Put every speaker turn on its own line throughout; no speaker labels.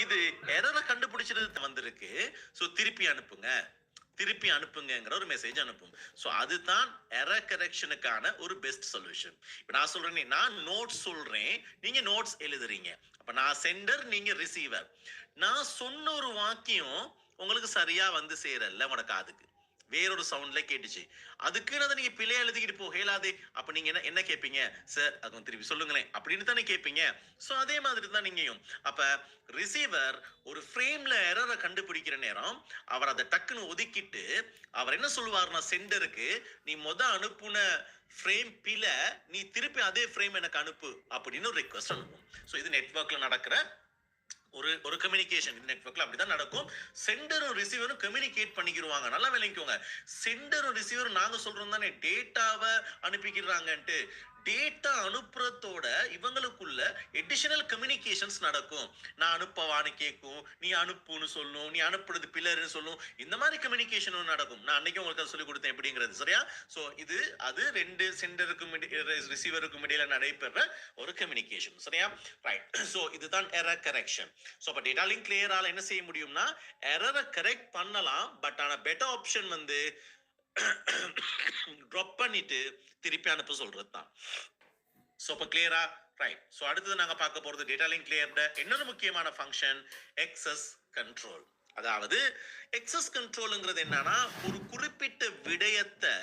இது எரரை கண்டுபிடிச்சிட்டு வந்திருக்கு. ஸோ திருப்பி அனுப்புங்கிற ஒரு மெசேஜ் அனுப்பும். ஸோ அதுதான் எரர் கரெக்ஷனுக்கான ஒரு பெஸ்ட் சொல்யூஷன். இப்போ நான் சொல்றேன், நான் நோட்ஸ் சொல்றேன், நீங்க நோட்ஸ் எழுதுறீங்க. அப்ப நான் சென்டர், நீங்க ரிசீவர். நான் சொன்ன ஒரு வாக்கியம் உங்களுக்கு சரியா வந்து சேரல, உனக்கு காதுக்கு வேறொரு சவுண்ட்ல கேட்டுச்சு. அதுக்குன்னு அதை நீங்க பிழையா எழுதிக்கிட்டு போகலாதே. அப்ப நீங்க என்ன கேட்பீங்க? சார் அது திருப்பி சொல்லுங்களேன் அப்படின்னு தானே கேட்பீங்க. ஸோ அதே மாதிரி தான் நீங்கயும். அப்ப ரிசீவர் ஒரு ஃப்ரேம்ல எரரை கண்டுபிடிக்கிற நேரம் அவர் அதை டக்குன்னு ஒதுக்கிட்டு அவர் என்ன சொல்லுவார்னா, சென்டருக்கு நீ அனுப்புன ஃப்ரேம் பில, நீ திருப்பி அதே ஃப்ரேம் எனக்கு அனுப்பு அப்படின்னு ஒரு ரெக்வஸ்ட் அனுப்பும். ஸோ இது நெட்வொர்க்ல நடக்கிற ஒரு கம்யூனிகேஷன். நெட்வொர்க்ல அப்படிதான் நடக்கும். சென்டரும் ரிசீவரும் கம்யூனிகேட் பண்ணிக்கிடுவாங்க. நல்லா விளங்கிக்கோங்க. சென்டரும் ரிசீவரும் நாங்க சொல்றோம் தானே டேட்டாவை அனுப்பிக்கிறாங்கன்ட்டு. டேட்டா அனுப்புறதோட இவங்களுக்குள்ள எடிஷனல் கம்யூனிகேஷன்ஸ் நடக்கும். நான் அனுப்பவான்னு கேட்கும், நீ அனுப்புன்னு சொல்லும், நீ அனுப்புறது பில்லர்னு சொல்லும். இந்த மாதிரி கம்யூனிகேஷனும் நடக்கும். நான் அன்னைக்கு உங்களுக்கு சொல்லி கொடுத்தேன் எப்படிங்கிறது. சரியா? ஸோ அது ரெண்டு சென்டருக்கும் ரிசீவருக்கும் இடையில நடைபெற ஒரு கம்யூனிகேஷன். சரியா? ரைட். ஸோ இதுதான் எரர் கரெக்ஷன். ஸோ அப்போ டேட்டா லிங்க் கிளியரால என்ன செய்ய முடியும்னா எரரை கரெக்ட் பண்ணலாம். பட் ஆனா பெட்டர் ஆப்ஷன் வந்து ட்ராப் பண்ணிட்டு திருப்பி அனுப்ப சொல்றது தான். சோ அப்ப கிளியரா? ரைட். சோ அடுத்தது நாங்க பார்க்க போறது டேட்டா லிங்க் கிளியர்ட இன்னொரு முக்கியமான ஃபங்க்ஷன் எக்ஸஸ் கண்ட்ரோல். அதாவது எக்ஸஸ் கண்ட்ரோல்ங்கிறது என்னன்னா ஒரு குறிப்பிட்ட விடயத்தை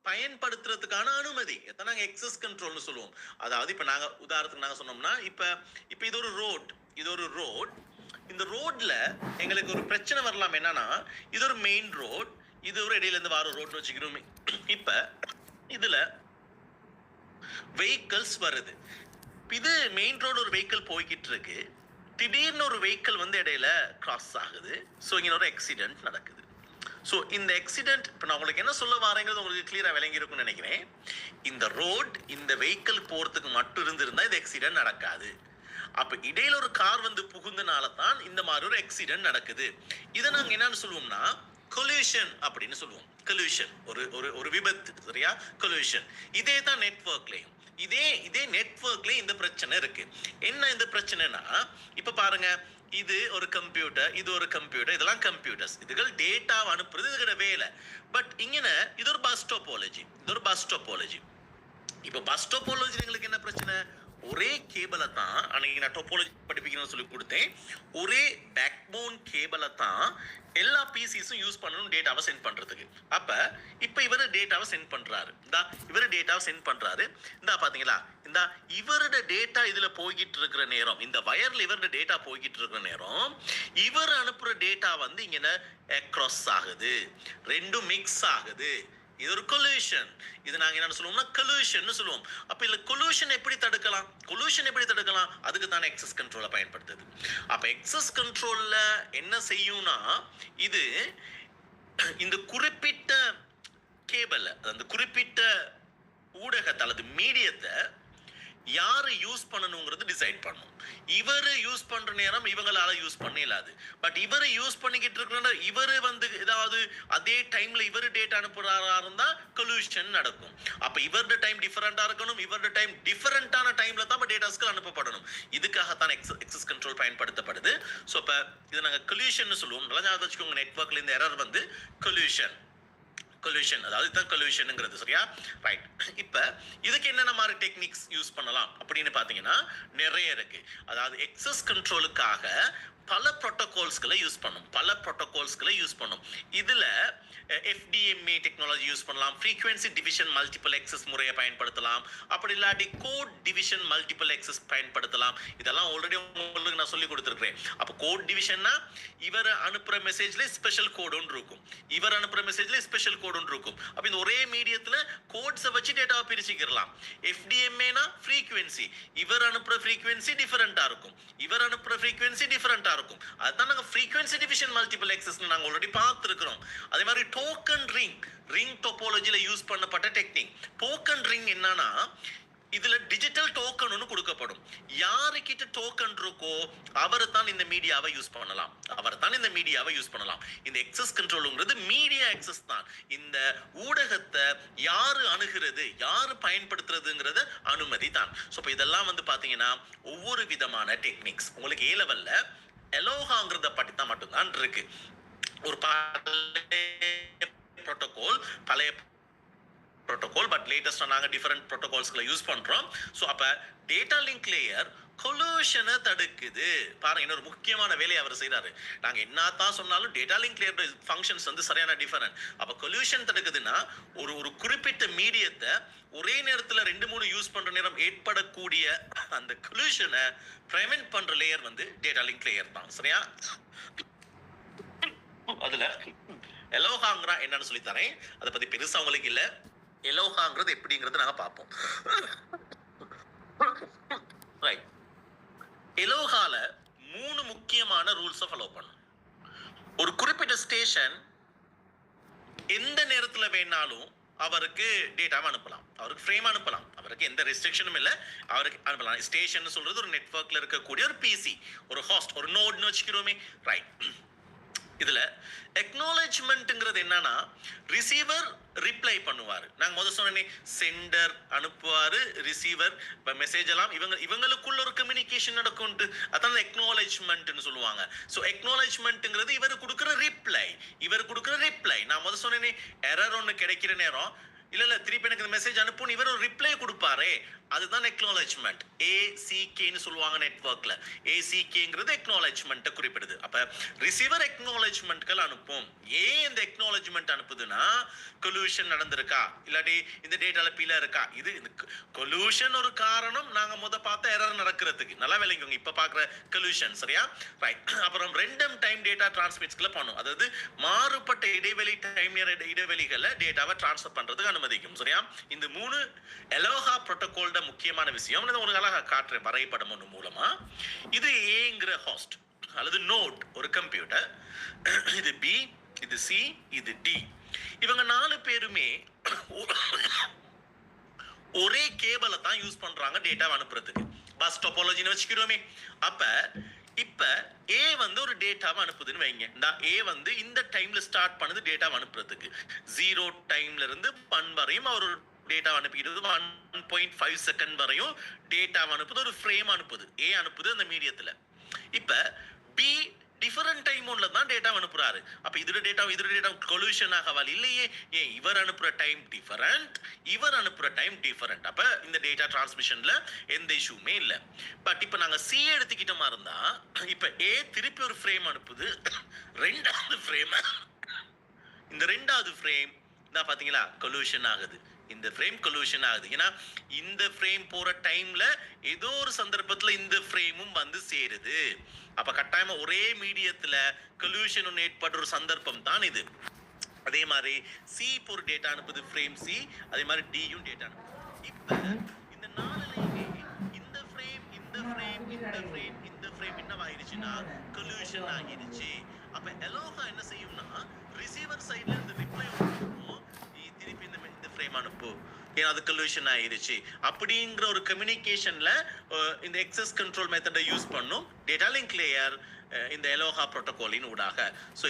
பயன்படுத்துறதுக்கான அனுமதி. நாங்க எக்ஸஸ் கண்ட்ரோல்னு சொல்லுவோம். அதாவது இப்ப நாங்க உதாரணத்துக்கு நாங்க சொன்னோம்னா இப்ப இது ஒரு ரோட். இந்த ரோட்ல எங்களுக்கு ஒரு பிரச்சனை வரலாம். என்னன்னா இது ஒரு மெயின் ரோட், இது ஒரு இடையில இருந்து வார ரோட்னு வச்சுக்கிறோம். இப்ப இதுல வெஹிக்கிள்ஸ் வருது. இது மெயின் ரோடு, ஒரு வெஹிக்கிள் போய்கிட்டு இருக்கு. திடீர்னு ஒரு வெஹிக்கிள் வந்து இடையில கிராஸ் ஆகுது. ஸோ இங்க ஒரு ஆக்சிடென்ட் நடக்குது. ஸோ இந்த ஆக்சிடென்ட் இப்போ நான் உங்களுக்கு என்ன சொல்ல வரேங்கிறது உங்களுக்கு கிளியரா விளங்கி இருக்கும்னு நினைக்கிறேன். இந்த ரோட் இந்த வெஹிக்கிள் போறதுக்கு மட்டும் இருந்திருந்தா இது ஆக்சிடென்ட் நடக்காது. அப்ப இடையில ஒரு கார் வந்து புகுந்தனால தான் இந்த மாதிரி ஒரு ஆக்சிடென்ட் நடக்குது. இதை நாங்க என்னன்னு சொல்லுவோம்னா கொல்யூஷன் அப்படின்னு சொல்லுவோம். கொல்யூஷன் ஒரு விபத்து. சரியா? கொல்யூஷன். இதே தான் நெட்வொர்க்லயும். இதே நெட்வொர்க்ல இந்த பிரச்சனை இருக்கு. என்ன இந்த பிரச்சனைனா, இப்ப பாருங்க, இது ஒரு கம்ப்யூட்டர், இது ஒரு கம்ப்யூட்டர், இதெல்லாம் கம்ப்யூட்டர்ஸ். இதுகள் டேட்டா அனுப்புறது இதுகிட்ட வேலை. பட் இங்க இது ஒரு பஸ் டோபாலஜி. இப்ப பஸ் டோபாலஜி எங்களுக்கு என்ன பிரச்சனை? ஒரே கேபிளை தான் அன்னைக்கு நான் டோபாலஜி படிப்பிக்கணும்னு சொல்லி கொடுத்தேன். ஒரே பேக்போன் கேபிளை தான் எல்லா பிசிஸும் யூஸ் பண்ணணும் டேட்டாவை சென்ட் பண்றதுக்கு. இப்ப இவரு டேட்டாவை சென்ட் பண்றாரு. இந்த பாத்தீங்களா, இந்த இவரோட டேட்டா இதுல போய்கிட்டு இருக்கிற நேரம், இந்த வயர்ல இவரோட டேட்டா போய்கிட்டு இருக்கிற நேரம், இவர் அனுப்புற டேட்டா வந்து இங்க கிராஸ் ஆகுது, ரெண்டும் மிக்ஸ் ஆகுது. இது ஒரு கொல்யூஷன். இது நாங்க என்ன சொல்லுவோம்னா கொல்யூஷன் சொல்லுவோம். அப்ப இதுல கொல்யூஷன் எப்படி தடுக்கலாம்? அதுக்கு தானே எக்ஸஸ் கண்ட்ரோலை பயன்படுத்துது. அப்ப எக்ஸஸ் கண்ட்ரோல்ல என்ன செய்யும்னா, இது இந்த குறிப்பிட்ட கேபிள், அந்த குறிப்பிட்ட ஊடகத்தை அல்லது மீடியத்தை யாரு யூஸ் பண்ணணுங்கிறது டிசைட் பண்ணும். இவரு யூஸ் பண்ற நேரம் இவங்களால யூஸ் பண்ணலாது. பட் இவரு யூஸ் பண்ணிக்கிட்டு இருக்கிற இவரு வந்து ஏதாவது அதே டைம்ல இவரு டேட்டா அனுப்புறாரா இருந்தா கொல்யூஷன் நடக்கும். அப்ப இவரோட டைம் டிஃபரெண்டா இருக்கணும், இவரோட டைம் டிஃபரெண்டான டைம்ல தான் டேட்டாஸ்கள் அனுப்பப்படணும். இதுக்காகத்தான் எக்ஸஸ் கண்ட்ரோல் பயன்படுத்தப்படுது. ஸோ இப்ப இதை நாங்க கொல்யூஷன் சொல்லுவோம். நல்லா ஞாபகம் வச்சுக்கோங்க, நெட்வொர்க்ல இந்த எரர் வந்து கொல்யூஷன், அதாவது இதுதான் கொல்யூஷன்ங்கிறது. சரியா? ரைட். இப்ப இதுக்கு என்னென்ன மாதிரி டெக்னிக்ஸ் யூஸ் பண்ணலாம் அப்படின்னு பாத்தீங்கன்னா நிறைய இருக்கு. அதாவது எக்ஸஸ் கண்ட்ரோலுக்காக பல புரோட்டோகால்ஸ்களை யூஸ் பண்ணும். இதுல FDMA டெக்னாலஜி யூஸ் பண்ணலாம், ஃப்ரீக்வென்சி டிவிஷன் மல்டிபிள் எக்ஸஸ் முறையை பயன்படுத்தலாம், அப்படி இல்லாட்டி கோட் டிவிஷன் மல்டிபிள் எக்ஸஸ் பயன்படுத்தலாம். இதெல்லாம் ஆல்ரெடி உங்களுக்கு நான் சொல்லி கொடுத்துருக்கேன். அப்போ கோட் டிவிஷன்னா இவர் அனுப்புற மெசேஜ்ல ஸ்பெஷல் கோட் ஒன்று இருக்கும், அப்ப இந்த ஒரே மீடியத்துல கோட்ஸை வச்சு டேட்டாவை பிரிச்சுக்கலாம். FDMAனா ஃப்ரீக்வென்சி, இவர் அனுப்புற ஃப்ரீக்வென்சி டிஃபரெண்டா இருக்கும், அதுதான் நாங்க ஃப்ரீக்வென்சி டிவிஷன் மல்டிபிள் எக்ஸஸ் நாங்க ஆல்ரெடி பார்த்திருக்கிறோம். அதே மாதிரி டோக்கன் ரிங் டோபாலஜில யூஸ் பண்ணப்பட்ட டெக்னிக். டோக்கன் ரிங் என்னன்னா, இதுல டிஜிட்டல் டோக்கன் ஒன்று கொடுக்கப்படும். யாருக்கிட்ட டோக்கன் இருக்கோ அவர் தான் இந்த மீடியாவை யூஸ் பண்ணலாம். இந்த எக்ஸஸ் கண்ட்ரோல்ங்கிறது மீடியா எக்ஸஸ் தான். இந்த ஊடகத்தை யாரு அணுகிறது, யாரு பயன்படுத்துறதுங்கிறது அனுமதி தான். ஸோ இதெல்லாம் வந்து பாத்தீங்கன்னா ஒவ்வொரு விதமான டெக்னிக்ஸ் உங்களுக்கு A லெவல்ல எலோஹாங்கிறத பற்றி தான் மட்டும்தான் இருக்கு. ஒரு பழைய protocol, but latest நாங்க different protocols-களை யூஸ் பண்றோம். ஸோ அப்ப டேட்டா லிங்க் லேயர் கொலூஷனை தடுக்குது. பாருங்க, இன்னொரு முக்கியமான வேலையை அவர் செய்யறாரு. நாங்க என்னத்தான் சொன்னாலும் டேட்டா லிங்க் லேயர் ஃபங்க்ஷன்ஸ் வந்து சரியான டிஃபரண்ட். அப்ப கொலூஷன் தடுக்குதுன்னா ஒரு குறிப்பிட்ட மீடியத்தை ஒரே நேரத்தில் 2-3 யூஸ் பண்ற நேரம் ஏற்படக்கூடிய அந்த கொலூஷனை பிரிவென்ட் பண்ற லேயர் வந்து டேட்டா லிங்க் லேயர் தான். சரியா? அதுல எலோஹாங்கிறா என்னன்னு சொல்லி தரேன். அதை பத்தி பெருசா உங்களுக்கு இல்ல. எலோஹாங்கிறது எப்படிங்கிறது நாங்க பார்ப்போம். ரைட். எலோஹால 3 முக்கியமான ரூல்ஸை ஃபாலோ பண்ணும். ஒரு குறிப்பிட்ட ஸ்டேஷன் எந்த நேரத்துல வேணாலும் அவருக்கு டேட்டாவை அனுப்பலாம், அவருக்கு ஃப்ரேம் அனுப்பலாம், அவருக்கு எந்த ரெஸ்ட்ரிக்ஷனும் இல்லை, அவருக்கு அனுப்பலாம். ஸ்டேஷன் சொல்றது ஒரு நெட்வொர்க்ல இருக்கக்கூடிய ஒரு பிசி, ஒரு ஹோஸ்ட், ஒரு நோட்னு வச்சுக்கிறோமே. ரைட். இதுல எக்னாலஜ்மெண்ட்ங்கிறது என்னன்னா, ரிசீவர் ரிப்ளை பண்ணுவாரு. நாங்க முதல்ல சொன்னே சென்டர் அனுப்புவாரு, ரிசீவர் இப்ப மெசேஜ் எல்லாம் இவங்களுக்குள்ள ஒரு கம்யூனிகேஷன் நடக்கும். அதான் எக்னாலஜ்மெண்ட்னு சொல்லுவாங்க. ஸோ எக்னாலஜ்மெண்ட்ங்கிறது இவர் கொடுக்குற ரிப்ளை. நான் முதல்ல சொன்னேனே, எரர் ஒன்று கிடைக்கிற நேரம் இல்ல திருப்பி எனக்கு இந்த மெசேஜ் அனுப்புன்னு இவர் ஒரு ரிப்ளை கொடுப்பாரே, அதுதான் எக்னாலஜ்மெண்ட். ஏசிகேன்னு சொல்லுவாங்க நெட்வொர்க்ல. ஏசிகேங்கிறது எக்னாலஜ்மெண்ட்டை குறிப்பிடுது. அப்ப ரிசீவர் எக்னாலஜ்மெண்ட்கள் அனுப்பும். ஏன் இந்த எக்னாலஜ்மெண்ட் அனுப்புதுன்னா, கொலூஷன் நடந்திருக்கா, இல்லாட்டி இந்த டேட்டால பிழை இருக்கா. இது கொலூஷன் ஒரு காரணம். நாங்க பார்த்த எரர் நடக்கிறதுக்கு நல்லா விளங்குங்க. இப்ப பாக்குற கொலூஷன். சரியா? ரைட். அப்புறம் ரெண்டம் டைம் டேட்டா டிரான்ஸ்மிட்ஸ்களை பண்ணும். அதாவது மாறுபட்ட இடைவெளிகளை டேட்டாவை டிரான்ஸ்ஃபர் பண்றதுக்கு அனுமதிக்கும். சரியா? இந்த 3 எலோஹா புரோட்டோகாலோட முக்கியமான விஷயம். ஒரு அழகா காட்டுறேன் வரைபடம் ஒன்று மூலமா. இது ஏங்கிற ஹோஸ்ட் அல்லது நோட், ஒரு கம்ப்யூட்டர். இது பி, இது சி, இது டி. இவங்க 4 பேருமே ஒரே கேபிளை தான் யூஸ் பண்றாங்க டேட்டாவை அனுப்புறதுக்கு. பஸ் டோபாலஜின்னு வச்சுக்கிறோமே. அப்ப இப்ப ஏ வந்து ஒரு டேட்டாவை அனுப்புதுன்னு வைங்க. ஏ வந்து இந்த டைம்ல ஸ்டார்ட் பண்ணுது டேட்டாவை அனுப்புறதுக்கு. 0 டைம்ல இருந்து 1 வரையும் அவர் டேட்டா அனுப்பிடுது. 1.5 செகண்ட் வரையும் டேட்டா அனுப்புது, ஒரு ஃப்ரேம் அனுப்புது, ஏ அனுப்புது அந்த மீடியத்துல. இப்ப பி டிஃபரண்ட் டைம் ஒன்ல தான் டேட்டா அனுப்புறாரு. அப்ப இதோட டேட்டா கொலூஷன் ஆகவால் இல்லையே. ஏன் இவர் அனுப்புற டைம் டிஃபரண்ட், இவர் அனுப்புற டைம் டிஃபரண்ட். அப்ப இந்த டேட்டா டிரான்ஸ்மிஷன்ல எந்த இஷ்யூமே இல்லை. பட் இப்ப நாங்க சி எடுத்துக்கிட்டோமா இருந்தா, இப்ப ஏ திருப்பி ஒரு ஃப்ரேம் அனுப்புது, 2வது ஃப்ரேம். இந்த 2வது ஃப்ரேம் தான் பாத்தீங்களா கொலூஷன் ஆகுது. இந்த ஃப்ரேம் கொலூஷன் ஆகுது. ஏன்னா இந்த ஃப்ரேம் போற டைம்ல ஏதோ ஒரு சந்தர்ப்பத்துல இந்த ஃப்ரேமும் வந்து சேருது. அப்ப கட்டாயமா ஒரே மீடியத்துல கொலூஷன் ஒன்று ஏற்படுற ஒரு சந்தர்ப்பம் தான் இது. அதே மாதிரி சி ஒரு டேட்டா அனுப்புது, ஃப்ரேம் சி. அதே மாதிரி டியும் டேட்டா அனுப்புது. இப்ப இந்த 4லையுமே இந்த ஃப்ரேம் என்னவாயிருச்சுன்னா கொலூஷன் ஆகிடுச்சு. அப்ப எலோஹா என்ன செய்யும்னா, ரிசீவர் சைடுல இருந்து ரிப்ளை திருப்பி இந்த ஃப்ரேம் அனுப்பு, ஏன்னா அது கொலூஷன் ஆயிருச்சு அப்படிங்கிற ஒரு கம்யூனிகேஷன்ல இந்த எக்ஸஸ் கண்ட்ரோல் மெத்தடை யூஸ் பண்ணும் டேட்டா லிங்க் லேயர் இந்த எலோஹா புரோட்டோகாலின் ஊடாக. ஸோ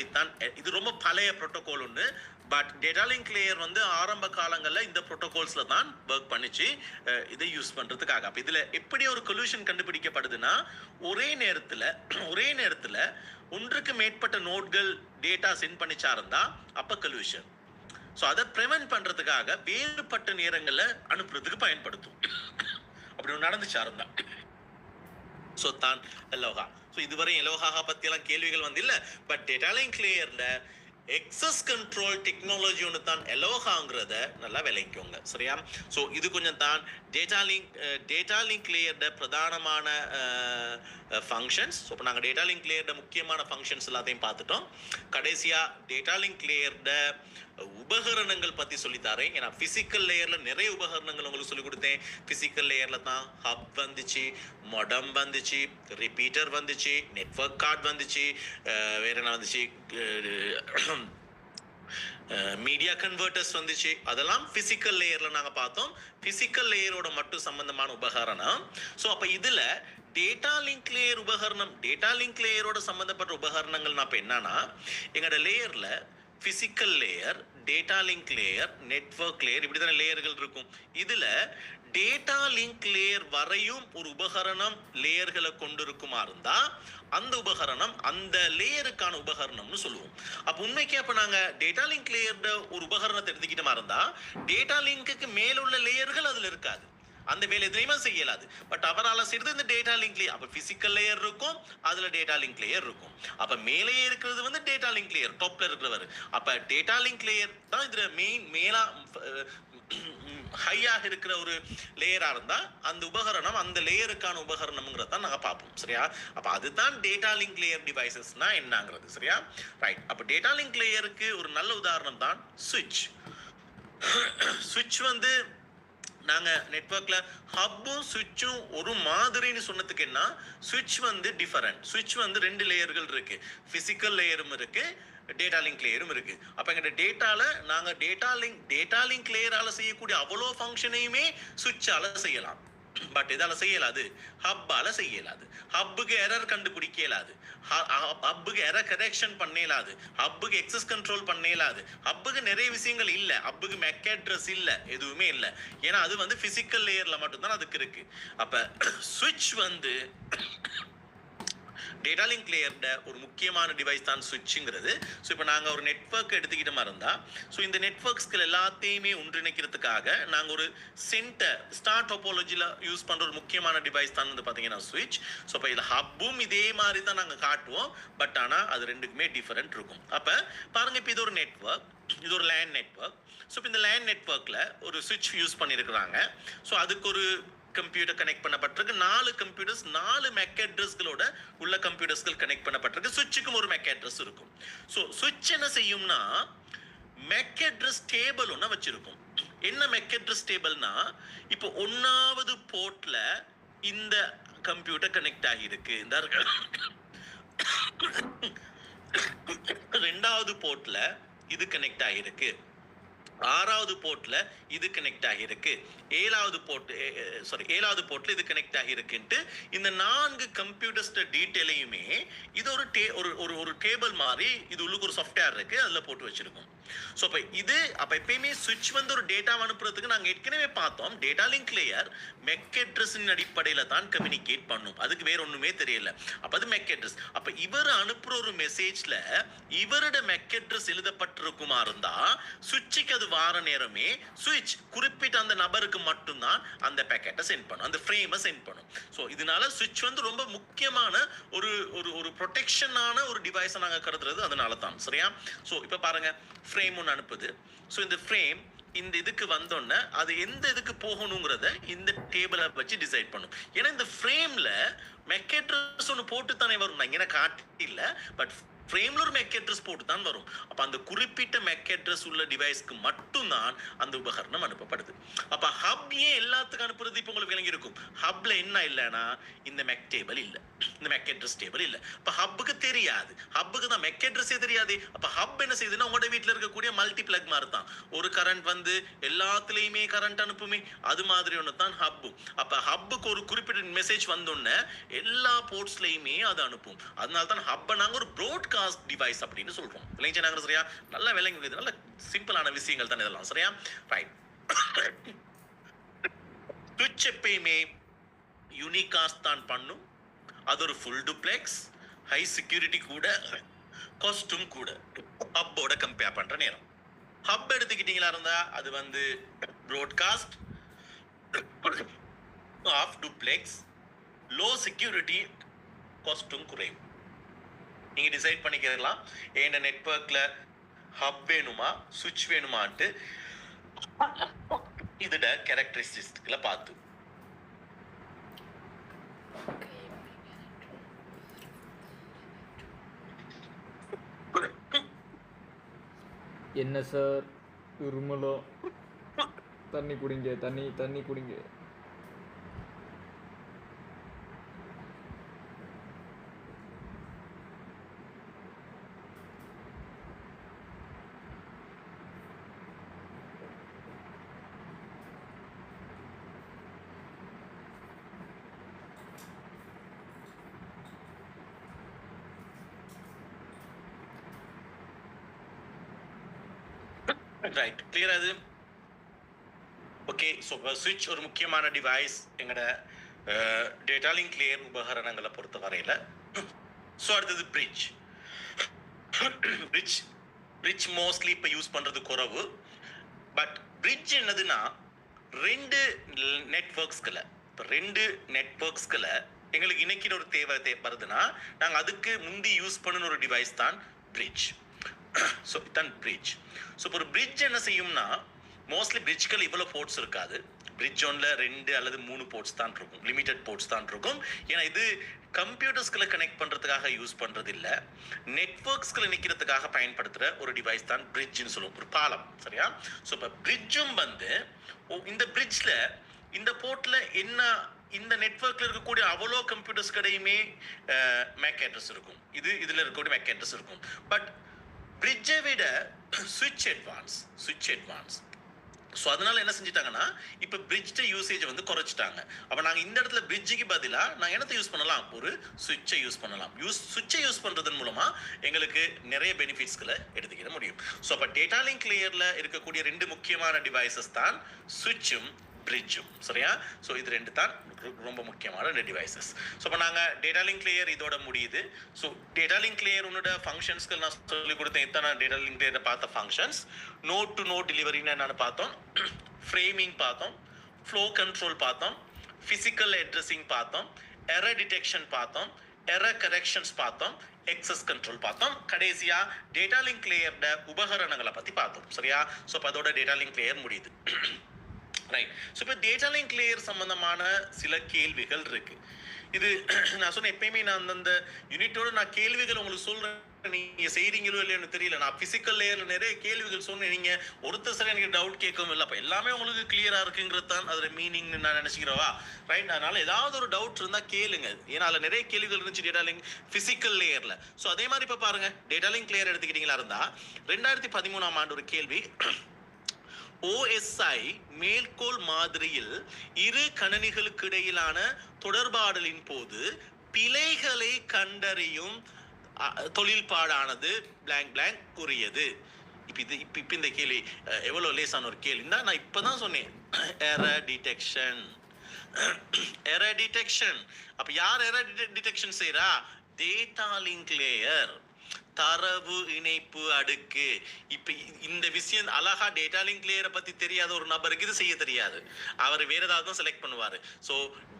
இது ரொம்ப பழைய புரோட்டோகால் ஒன்று. பட் டேட்டா லிங்க் லேயர் வந்து ஆரம்ப காலங்களில் இந்த புரோட்டோகால்ஸ்ல தான் ஒர்க் பண்ணிச்சு இதை யூஸ் பண்றதுக்காக. அப்போ இதுல எப்படி ஒரு கொலூஷன் கண்டுபிடிக்கப்படுதுன்னா, ஒரே நேரத்துல ஒன்றுக்கு மேற்பட்ட நோட்கள் டேட்டா சென்ட் பண்ணிச்சா இருந்தா அப்ப கொலூஷன். ஸோ அதை ப்ரிவென்ட் பண்றதுக்காக வேறுபட்ட நேரங்களை அனுப்புறதுக்கு பயன்படுத்தும். அப்படி நடந்துச்சா இருந்தா ஸோ தான் எலோஹா. ஸோ இதுவரை எலோஹா பத்தி எல்லாம் கேள்விகள் வந்து இல்லை. பட் டேட்டா லிங்க் லேயர்ல எக்ஸஸ் கண்ட்ரோல் டெக்னாலஜி ஒன்று தான் எலோஹாங்கிறத நல்லா விளங்கிக்கோங்க. சரியா? ஸோ இது கொஞ்சம் தான் டேட்டா லிங்க் லேயர்ட பிரதானமான ஃபங்க்ஷன்ஸ். ஸோ இப்போ நாங்கள் டேட்டா லிங்க் லேயர்ட முக்கியமான ஃபங்க்ஷன்ஸ் எல்லாத்தையும் பார்த்துட்டோம். கடைசியாக டேட்டா லிங்க் லேயர்ட உபகரணங்கள் பற்றி சொல்லித்தாரேன். ஏன்னா ஃபிசிக்கல் லேயரில் நிறைய உபகரணங்கள் உங்களுக்கு சொல்லிக் கொடுத்தேன். ஃபிசிக்கல் லேயரில் தான் ஹப் வந்துச்சு, மொடம் வந்துச்சு, ரிப்பீட்டர் வந்துச்சு, நெட்வொர்க் கார்டு வந்துச்சு, வேற என்ன வந்துச்சு, மீடியா கன்வெர்ட்டர்ஸ் வந்துச்சு. அதெல்லாம் பிசிக்கல் லேயர்ல நாங்க பார்த்தோம். பிசிக்கல் லேயரோட மட்டும் சம்பந்தமான உபகரணம். ஸோ அப்ப இதுல டேட்டா லிங்க் லேயர் உபகரணம், டேட்டா லிங்க் லேயரோட சம்பந்தப்பட்ட உபகரணங்கள் அப்ப என்னன்னா, எங்களோட லேயர்ல physical layer, data link layer, network layer, இப்படிதான லேயர்கள் இருக்கும். இதுல டேட்டா லிங்க் லேயர் வரையும் ஒரு உபகரணம் லேயர்களை கொண்டிருக்குமா இருந்தா அந்த உபகரணம் அந்த லேயருக்கான உபகரணம்னு சொல்லுவோம். அப்ப உண்மைக்கு அப்ப நாங்க டேட்டா லிங்க் லேயர்ட ஒரு உபகரணத்தை எடுத்துக்கிட்ட இருந்தா டேட்டா லிங்க்குக்கு மேலுள்ள லேயர்கள் அதுல இருக்காது, அந்த வேலை எதுலையுமே செய்யலாது. பட் அவரால் செய்யறது இந்த டேட்டா லிங்க் லேயர். அப்ப பிசிக்கல் லேயர் இருக்கும், அதுல டேட்டா லிங்க் லேயர் இருக்கும். அப்ப மேலே இருக்கிறது வந்து டேட்டா லிங்க் லேயர், டாப்ல இருக்கிறவர். அப்ப டேட்டா லிங்க் லேயர் தான் இதுல மெயின் மேலா ஹையாக இருக்கிற ஒரு லேயரா இருந்தா அந்த உபகரணம் அந்த லேயருக்கான உபகரணம்ங்கிறத நாங்க பார்ப்போம். சரியா? அப்ப அதுதான் டேட்டா லிங்க் லேயர் டிவைசஸ்னா என்னங்கிறது. சரியா? ரைட். அப்ப டேட்டா லிங்க் லேயருக்கு ஒரு நல்ல உதாரணம் தான் சுவிட்ச். சுவிட்ச் வந்து நாங்க நெட்வொர்க்ல ஹப்பும் சுவிட்சும் ஒரு மாதிரின்னு சொன்னதுக்கு என்ன, சுவிட்ச் வந்து டிஃபரண்ட். சுவிட்ச் வந்து 2 லேயர்கள் இருக்கு, பிசிக்கல் லேயரும் இருக்கு, டேட்டா லிங்க் லேயரும் இருக்கு. அப்ப எங்க டேட்டால நாங்க டேட்டா லிங்க் லேயரால செய்யக்கூடிய அவ்வளோ ஃபங்க்ஷனையுமே சுவிட்சால செய்யலாம். பட் இதால செய்யலாது, ஹப்பால செய்யலாது. ஹப்புக்கு எரர் கண்டுபிடிக்க இயலாது, ஹப்புக்கு எரர் கரெக்ஷன் பண்ணலாது, ஹப்புக்கு எக்ஸஸ் கண்ட்ரோல் பண்ணலாது. ஹப்புக்கு நிறைய விஷயங்கள் இல்ல, ஹப்புக்கு மேக் அட்ரஸ் இல்ல, எதுவுமே இல்ல. ஏன்னா அது வந்து பிசிக்கல் லேயர்ல மட்டும்தான் அதுக்கு இருக்கு. அப்ப சுவிட்ச் வந்து டேட்டா லிங்க் லேயர்ட ஒரு முக்கியமான டிவைஸ் தான் சுவிட்சுங்கிறது. ஸோ இப்போ நாங்கள் ஒரு நெட்வொர்க் எடுத்துக்கிட்ட மாதிரி இருந்தால், ஸோ இந்த நெட்வொர்க்ஸ்கள் எல்லாத்தையுமே ஒன்றிணைக்கிறதுக்காக நாங்கள் ஒரு சென்டர் ஸ்டார் டோபாலஜியில் யூஸ் பண்ணுற ஒரு முக்கியமான டிவைஸ் தான் வந்து பார்த்தீங்கன்னா சுவிட்ச். ஸோ இப்போ இதில் ஹப்பும் இதே மாதிரி தான் நாங்கள் காட்டுவோம், பட் ஆனால் அது ரெண்டுக்குமே டிஃபரெண்ட் இருக்கும். அப்போ பாருங்க, இப்போ இது ஒரு நெட்வொர்க், இது ஒரு லேண்ட் நெட்வொர்க். ஸோ இப்போ இந்த லேண்ட் நெட்வொர்க்கில் ஒரு சுவிட்ச் யூஸ் பண்ணியிருக்கிறாங்க. ஸோ அதுக்கு ஒரு கம்ப்யூட்டர் கனெக்ட் பண்ணப்பட்டிருக்கு, 4 கம்ப்யூட்டர்ஸ் 4 மேக் அட்ரஸ்களோட உள்ள கம்ப்யூட்டர்ஸ்கள் கனெக்ட் பண்ணப்பட்டிருக்கு. சுவிட்சுக்கும் ஒரு மேக் அட்ரஸ் இருக்கும். ஸோ சுவிட்ச் என்ன செய்யும்னா மேக் அட்ரஸ் டேபிள் ஒன்று வச்சிருக்கும். என்ன மேக் அட்ரஸ் டேபிள்னா, இப்போ 1வது போர்ட்ல இந்த கம்ப்யூட்டர் கனெக்ட் ஆகியிருக்கு, இந்த 2வது போர்ட்ல இது கனெக்ட் ஆகியிருக்கு, 6வது போர்ட்ல இது கனெக்ட் ஆகியிருக்கு, 7வது போர்ட்ல இது கனெக்ட் ஆகியிருக்குன்ட்டு இந்த 4 கம்ப்யூட்டர்ஸ் டீட்டெயிலையுமே இது ஒரு டேபிள் மாதிரி இது உள்ளுக்கு ஒரு சாஃப்ட்வேர் இருக்கு, அதுல போட்டு வச்சிருக்கோம். ஸோ அப்போ எப்பயுமே சுவிட்ச் வந்து ஒரு டேட்டா அனுப்புறதுக்கு நாங்கள் ஏற்கனவே பார்த்தோம், டேட்டா லிங்க் லேயர் மெக் அட்ரஸின் அடிப்படையில் தான் கம்யூனிகேட் பண்ணும், அதுக்கு வேற ஒன்றுமே தெரியல. அப்போ அது மெக் அட்ரஸ். அப்போ இவர் அனுப்புற ஒரு மெசேஜ்ல இவரோட மெக் அட்ரஸ் எழுதப்பட்டிருக்குமா இருந்தா சுவிட்சுக்கு அது வார நேரமே சுவிட்ச் குறிப்பிட்ட அந்த நபருக்கு மட்டும்தான் அந்த பேக்கெட்டை சென்ட் பண்ணும், அந்த ஃப்ரேமை சென்ட் பண்ணும். ஸோ இதனால சுவிட்ச் வந்து ரொம்ப முக்கியமான ஒரு ப்ரொடெக்ஷனான ஒரு டிவைஸை நாங்கள் கருதுறது அதனால தான். சரியா? ஸோ இப்போ பாருங்க, ஃப்ரேம் ஒன்று அனுப்புது. ஸோ இந்த ஃப்ரேம் இந்த இதுக்கு வந்தோடனே அது எந்த இதுக்கு போகணுங்கிறத இந்த டேபிளை வச்சு டிசைட் பண்ணும். ஏன்னா இந்த ஃப்ரேம்ல மெக் அட்ரஸ் ஒன்று போட்டு தானே வரும், நான் இங்கே காட்டி இல்லை, பட் ஃப்ரேம்ல ஒரு மெக் அட்ரஸ் போட்டு தான் வரும். அப்ப அந்த குறிப்பிட்ட மெக் அட்ரஸ் உள்ள டிவைஸ்க்கு மட்டும்தான் அந்த உபகரணம் அனுப்பப்படுது. அப்ப ஹப் ஏன் எல்லாத்துக்கும் அனுப்புறது இப்போ உங்களுக்கு விளங்கி இருக்கும். ஹப்ல என்ன இல்லைன்னா இந்த மெக் டேபிள் இல்ல, இந்த மெக் அட்ரஸ் டேபிள் இல்ல. அப்ப ஹப்புக்கு தெரியாது, ஹப்புக்கு தான் மெக் அட்ரஸே தெரியாது. அப்ப ஹப் என்ன செய்யுதுன்னா உங்களோட வீட்டில் இருக்கக்கூடிய மல்டி பிளக் மாதிரி தான், ஒரு கரண்ட் வந்து எல்லாத்துலயுமே கரண்ட் அனுப்புமே, அது மாதிரி ஒன்று தான் ஹப்பு. அப்ப ஹப்புக்கு ஒரு குறிப்பிட்ட மெசேஜ் வந்தோடனே எல்லா போர்ட்ஸ்லயுமே அது அனுப்பும். அதனால தான் ஹப்பை நாங்க ஒரு ப்ராட்காஸ்ட் டிவைஸ் அப்படின்னு சொல்றோம். விளைஞ்சனாங்க. சரியா? நல்ல விளங்கி, நல்ல சிம்பிளான விஷயங்கள் தான் இதெல்லாம். சரியா? ரைட். சுவிட்ச் எப்பயுமே யூனிகாஸ்ட் தான் பண்ணும், அது ஒரு ஃபுல் டூப்ளெக்ஸ், ஹை செக்யூரிட்டி கூட, காஸ்டும் கூட. ஹப்போட கம்பேர் பண்ற நேரம் ஹப் எடுத்துக்கிட்டீங்களா இருந்தா அது வந்து broadcast, half duplex, low security, காஸ்டும் குறையும். நீங்க டிசைட் பண்ணிக்கலாம் என்ன நெட்வொர்க்ல ஹப் வேணுமா சுவிட்ச் வேணுமான்ட்டு இதோட கேரக்டரிஸ்டிக்ஸ்ல பார்த்து.
என்ன சார் இருமலோ, தண்ணி குடிங்க, தண்ணி குடிங்க.
ரைட், கிளியர் அது? ஓகே. ஸோ சுவிட்ச் ஒரு முக்கியமான டிவைஸ் எங்களோட டேட்டா லிங்க் லேயர் உபகரணங்களை பொறுத்த வரையில். ஸோ அடுத்தது பிரிட்ஜ். பிரிட்ஜ் பிரிட்ஜ் மோஸ்ட்லி இப்போ யூஸ் பண்ணுறது குறவு. பட் பிரிட்ஜ் என்னதுன்னா ரெண்டு நெட்வொர்க்ஸ்களை எங்களுக்கு இணைக்கிற ஒரு தேவை வருதுன்னா நாங்கள் அதுக்கு முந்தி யூஸ் பண்ணின ஒரு டிவைஸ் தான் பிரிட்ஜ். ஸோ இதுதான் பிரிட்ஜ். ஸோ இப்போ ஒரு பிரிட்ஜ் என்ன செய்யும்னா மோஸ்ட்லி பிரிட்ஜ்கள் இவ்வளோ போர்ட்ஸ் இருக்காது. பிரிட்ஜ் ஒன்ல 2 அல்லது 3 போர்ட்ஸ் தான் இருக்கும், லிமிட்டட் போர்ட்ஸ் தான் இருக்கும். ஏன்னா இது கம்ப்யூட்டர்ஸ்களை கனெக்ட் பண்ணுறதுக்காக யூஸ் பண்ணுறது இல்லை, நெட்வொர்க்ஸ்களை இணைக்கிறதுக்காக பயன்படுத்துகிற ஒரு டிவைஸ் தான் பிரிட்ஜ்னு சொல்லுவோம், ஒரு பாலம். சரியா? ஸோ இப்போ பிரிட்ஜும் வந்து இந்த பிரிட்ஜில் இந்த போர்ட்டில் என்ன இந்த நெட்வொர்க்கில் இருக்கக்கூடிய அவ்வளோ கம்ப்யூட்டர்ஸ் கடையுமே மேக் அட்ரஸ் இருக்கும், இதில் இருக்கக்கூடிய மேக் அட்ரஸ் இருக்கும். பட் பிரிட்ஜை விட சுவிட்ச் அட்வான்ஸ். ஸோ அதனால என்ன செஞ்சிட்டாங்கன்னா இப்போ பிரிட்ஜ் யூசேஜ் வந்து குறைச்சிட்டாங்க. அப்போ நாங்கள் இந்த இடத்துல பிரிட்ஜுக்கு பதிலாக நான் என்னத்தை யூஸ் பண்ணலாம், ஒரு சுவிட்சை யூஸ் பண்ணலாம். சுவிட்சை யூஸ் பண்ணுறதன் மூலமாக எங்களுக்கு நிறைய பெனிஃபிட்ஸ்களை எடுத்துக்கிற முடியும். ஸோ அப்போ டேட்டா லிங்க் லேயரில் இருக்கக்கூடிய 2 முக்கியமான டிவைசஸ் தான் சுவிட்சும் பிரிட்ஜும். சரியா? ஸோ இது 2 தான் ரொம்ப முக்கியமான 2 டிவைசஸ். ஸோ இப்போ நாங்கள் டேட்டா லிங்க் லேயர் இதோட முடியுது. ஸோ டேட்டா லிங்க் லேயர் உன்னோட ஃபங்க்ஷன்ஸ்கள் நான் சொல்லி கொடுத்தேன். இத்தனை டேட்டா லிங்க் லேயரை பார்த்த ஃபங்க்ஷன்ஸ் நோட் டு நோட் டெலிவரின்னு என்னன்னு பார்த்தோம், ஃப்ரேமிங் பார்த்தோம், ஃப்ளோ கண்ட்ரோல் பார்த்தோம், ஃபிசிக்கல் அட்ரஸிங் பார்த்தோம், எரர் டிடெக்ஷன் பார்த்தோம், எரர் கரெக்ஷன்ஸ் பார்த்தோம், எக்ஸஸ் கண்ட்ரோல் பார்த்தோம். கடைசியா டேட்டா லிங்க் லேயரோட உபகரணங்களை பற்றி பார்த்தோம். சரியா? ஸோ இப்போ அதோட டேட்டா லிங்க் லேயர் முடியுது. ரைட். ஸோ இப்போ டேட்டா லிங்க் லேயர் சம்பந்தமான சில கேள்விகள் இருக்கு. இது நான் சொன்ன எப்பயுமே நான் அந்த யூனிட்டோட நான் கேள்விகள் உங்களுக்கு சொல்றேன், நீங்க செய்றீங்களோ இல்லையோன்னு தெரியல. நான் பிசிக்கல் லேயர்ல நிறைய கேள்விகள் சொன்னேன், நீங்க ஒருத்தர் சரி எனக்கு டவுட் கேட்கவும் இல்லை. அப்போ எல்லாமே உங்களுக்கு கிளியரா இருக்குங்கிறது தான் அதோட மீனிங் நான் நினைச்சுக்கிறவா. ரைட். அதனால ஏதாவது ஒரு டவுட் இருந்தா கேளுங்க, ஏன்னா அதுல நிறைய கேள்விகள் இருந்துச்சு டேட்டா லிங்க் பிசிக்கல் லேயர்ல. ஸோ அதே மாதிரி இப்போ பாருங்க, டேட்டா லிங்க் லேயர் எடுத்துக்கிட்டீங்களா இருந்தா 2013ஆம் ஆண்டு ஒரு கேள்வி, OSI மேற்கோள் மாதிரியில் இரு கணினிகளுக்கு இடையிலான தொடர்பாடலின் போது பிழைகளை கண்டறியும் தொழில்பாடானது பிளாங்க் பிளாங்க் கூறியது. இப்ப இந்த கேள்வி எவ்வளவு லேசான ஒரு கேள்வின்னா நான் இப்பதான் சொன்னேன், எரர் டிடெக்ஷன். அப்ப யார் எரர் டிடெக்ஷன் செய்யறா? டேட்டா லிங்க் லேயர், தரவு இணைப்பு அடுக்கு. இப்ப இந்த விஷயம் அழகா டேட்டா லிங்க் லேயரை பத்தி தெரியாத ஒரு நபருக்கு இது செய்ய தெரியாது, அவர் வேற ஏதாவது தான் செலக்ட் பண்ணுவாரு. ஸோ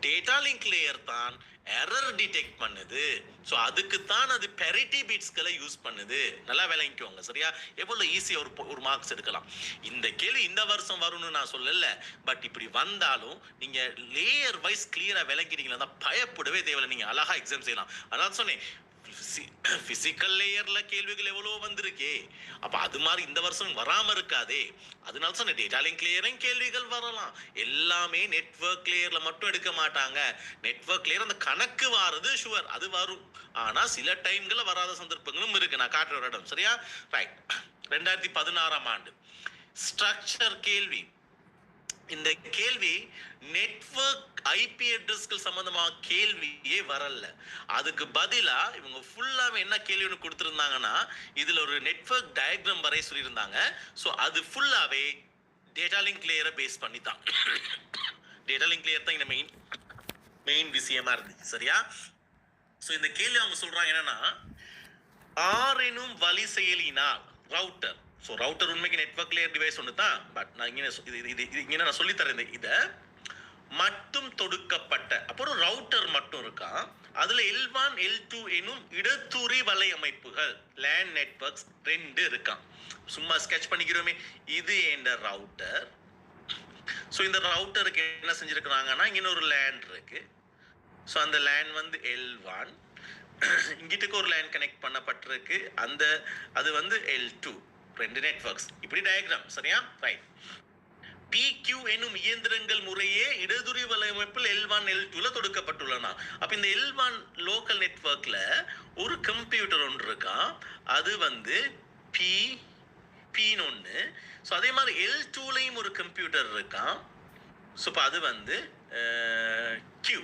டேட்டா லிங்க் லேயர் தான் எரர் டிடெக்ட் பண்ணுது. ஸோ அதுக்கு தான் அது பெரிட்டி பிட்ஸ்களை யூஸ் பண்ணுது. நல்லா விளங்கிக்கோங்க. சரியா? எவ்வளவு ஈஸியா ஒரு மார்க்ஸ் எடுக்கலாம். இந்த கேள்வி இந்த வருஷம் வரும்னு நான் சொல்லல, பட் இப்படி வந்தாலும் நீங்க லேயர் வைஸ் கிளியரா விளங்கிட்டீங்களா பயப்படவே தேவையில்லை, நீங்க அழகா எக்ஸாம் செய்யலாம். அதான் சொன்னேன், பிசிக்கல் லேயர்ல கேள்விகள் எவ்வளவு வந்திருக்கே, அப்ப அது மாதிரி இந்த வருஷம் வராம இருக்காதே. அதனால சொன்ன டேட்டா லிங்க் லேயரும் கேள்விகள் வரலாம். எல்லாமே நெட்வொர்க் லேயர்ல மட்டும் எடுக்க மாட்டாங்க. நெட்வொர்க் லேயர் அந்த கணக்கு வாரது ஷுவர், அது வரும். ஆனா சில டைம்ல வராத சந்தர்ப்பங்களும் இருக்கு. நான் காட்டுற இடம். சரியா? ரைட். 2016ஆம் ஆண்டு ஸ்ட்ரக்சர் கேள்வி. இந்த கேள்வி நெட்வொர்க் ஐபி அட்ரஸ்கள் சம்பந்தமா கேள்வியே வரல. அதுக்கு பதிலா இவங்க ஃபுல்லாவே என்ன கேள்வின்னு கொடுத்திருந்தாங்கன்னா, இதுல ஒரு நெட்வொர்க் டயக்ராம் வரைய சொல்லியிருந்தாங்க. ஸோ அது ஃபுல்லாவே டேட்டா லிங்க் லேயரை பேஸ் பண்ணி தான். டேட்டா லிங்க் லேயர் தான் இந்த மெயின் விஷயமா இருந்துச்சு. சரியா? ஸோ இந்த கேள்வி அவங்க சொல்றாங்க என்னன்னா, ஆரெனும் வழி செயலினால் ரவுட்டர். ஸோ ரவுட்டர் உண்மைக்கு நெட்வொர்க் லேயர் டிவைஸ் ஒன்று தான், பட் நான் இங்கே நான் சொல்லித்தரேன். இதை மட்டும் தொடுக்கப்பட்ட அப்புறம் ரவுட்டர் மட்டும் இருக்கான். அதுல L1 L2 எனும் இடத்துரி வலையமைப்புகள் லேன் நெட்வொர்க்ஸ் 2 இருக்கான். சும்மா ஸ்கெட்ச் பண்ணிக்கிறோமே, இது என்ற ரவுட்டர். ஸோ இந்த ரவுட்டருக்கு என்ன செஞ்சிருக்கிறாங்கன்னா, இங்கே ஒரு லேன் இருக்கு. ஸோ அந்த லேன் வந்து L1, இங்கிட்டுக்கு ஒரு லேன் கனெக்ட் பண்ணப்பட்டிருக்கு, அது வந்து L2, 2 நெட்வொர்க்ஸ். இப்படி டயக்ராம். சரியா? ரைட். PQ எனும் இயந்திரங்கள் முறையே இடதுரி வலையமைப்பில் L1 L2ல தொடுக்கப்பட்டுள்ளன. அப்ப இந்த L1 லோக்கல் நெட்வொர்க்ல ஒரு கம்ப்யூட்டர் ஒன்று இருக்கான், அது வந்து P1. ஸோ அதே மாதிரி L2லையும் ஒரு கம்ப்யூட்டர் இருக்கான். ஸோ இப்போ அது வந்து Q.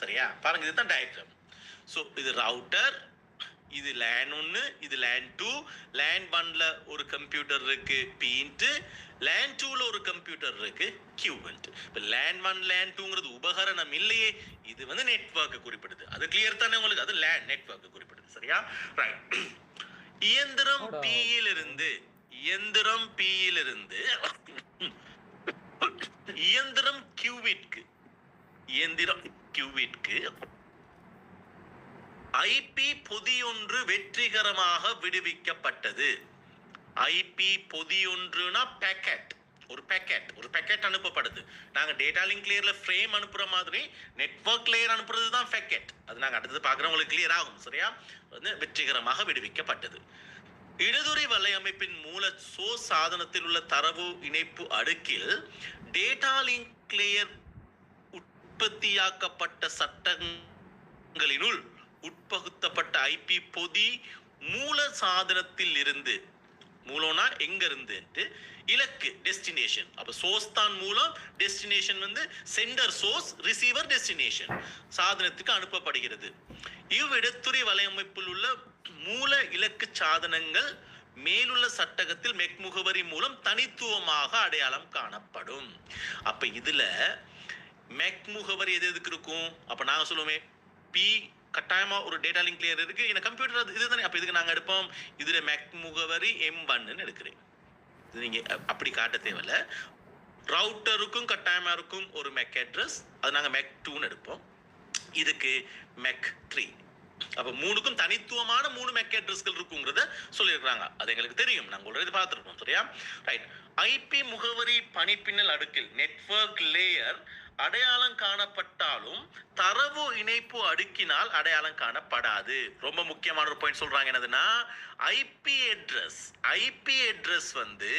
சரியா? பாருங்க, இதுதான் டயக்ராம். ஸோ இது ரவுட்டர், இது லேன் 1, இது லேன் 2. லேன் 1ல ஒரு கம்ப்யூட்டர் இருக்கு P இன்ட்டு, லேன் 2ல ஒரு கம்ப்யூட்டர் இருக்கு Q இன்ட்டு. இப்போ லேன் 1 லேன் 2ங்கிறது உபகரணம் இல்லையே, இது வந்து நெட்வொர்க்கை குறிப்பிடுது. அது கிளியர் தானே உங்களுக்கு? அது லேன் நெட்வொர்க்கை குறிப்பிடுது. சரியா? ரைட். இயந்திரம் P-யிலிருந்து இயந்திரம் Q-விற்கு ஐபி பொதியொன்று வெற்றிகரமாக விடுவிக்கப்பட்டது. ஐபி பொதியொன்றுனா பேக்கெட், ஒரு பேக்கெட் அனுப்பப்படுது. நாங்க டேட்டா லிங்க் லேயர்ல ஃப்ரேம் அனுப்புற மாதிரி நெட்வொர்க் லேயர் அனுப்புறது தான் பேக்கெட். அது நாங்க அடுத்து பார்க்குறவங்களுக்கு கிளியர் ஆகும். சரியா? வந்து வெற்றிகரமாக விடுவிக்கப்பட்டது. இடதுறை வலையமைப்பின் மூல சோர்ஸ் சாதனத்தில் உள்ள தரவு இணைப்பு அடுக்கில் டேட்டா லிங்க் லேயர் உற்பத்தியாக்கப்பட்ட சட்டங்களினுள் உட்பகுத்தப்பட்ட ஐபி பொதி மூல சாதனத்தில் இருந்து, மூலம்னா எங்க இருந்து, இலக்கு டெஸ்டினேஷன். அப்ப சோர்ஸ் தான் மூலம், டெஸ்டினேஷன் வந்து சென்டர் சோர்ஸ், ரிசீவர் டெஸ்டினேஷன் சாதனத்துக்கு அனுப்பப்படுகிறது. இவ்விடத்துறை வலையமைப்பில் உள்ள மூல இலக்கு சாதனங்கள் மேலுள்ள சட்டகத்தில் மெக் முகவரி மூலம் தனித்துவமாக அடையாளம் காணப்படும். அப்ப இதுல மெக் முகவரி எதுக்கு இருக்கும்? அப்ப நாங்க சொல்லுவோமே பி கட்டாயமா ஒரு டேட்டா லிங்க் லேயர் இருக்கு, இந்த கம்ப்யூட்டர் இதுதானே. அப்ப இதுக்கு நாங்க எடுப்போம், இதுல மெக் முகவரி M1 எடுக்கிறேன். இது நீங்க அப்படி காட்ட தேவையில்ல. ரவுட்டருக்கும் கட்டாயமா இருக்கும் ஒரு மெக் அட்ரஸ், அது நாங்க மெக் 2 எடுப்போம். இதுக்கு மெக் 3. அப்ப மூணுக்கும் தனித்துவமான 3 மெக் அட்ரஸ்கள் இருக்குங்கிறத சொல்லியிருக்காங்க. அது எங்களுக்கு தெரியும், நாங்க ஆல்ரெடி பார்த்துருக்கோம். சரியா? ரைட். ஐபி முகவரி பணிப்பின்னல் அடுக்கில் நெட்வொர்க் லேயர் அடையாளம் காணப்பட்டாலும் தரவு இணைப்பு அடுக்கினால் அடையாளம் காணப்படாது. ரொம்ப முக்கியமான ஒரு பாயிண்ட் சொல்றாங்க. என்னதுன்னா, ஐபி அட்ரஸ் வந்து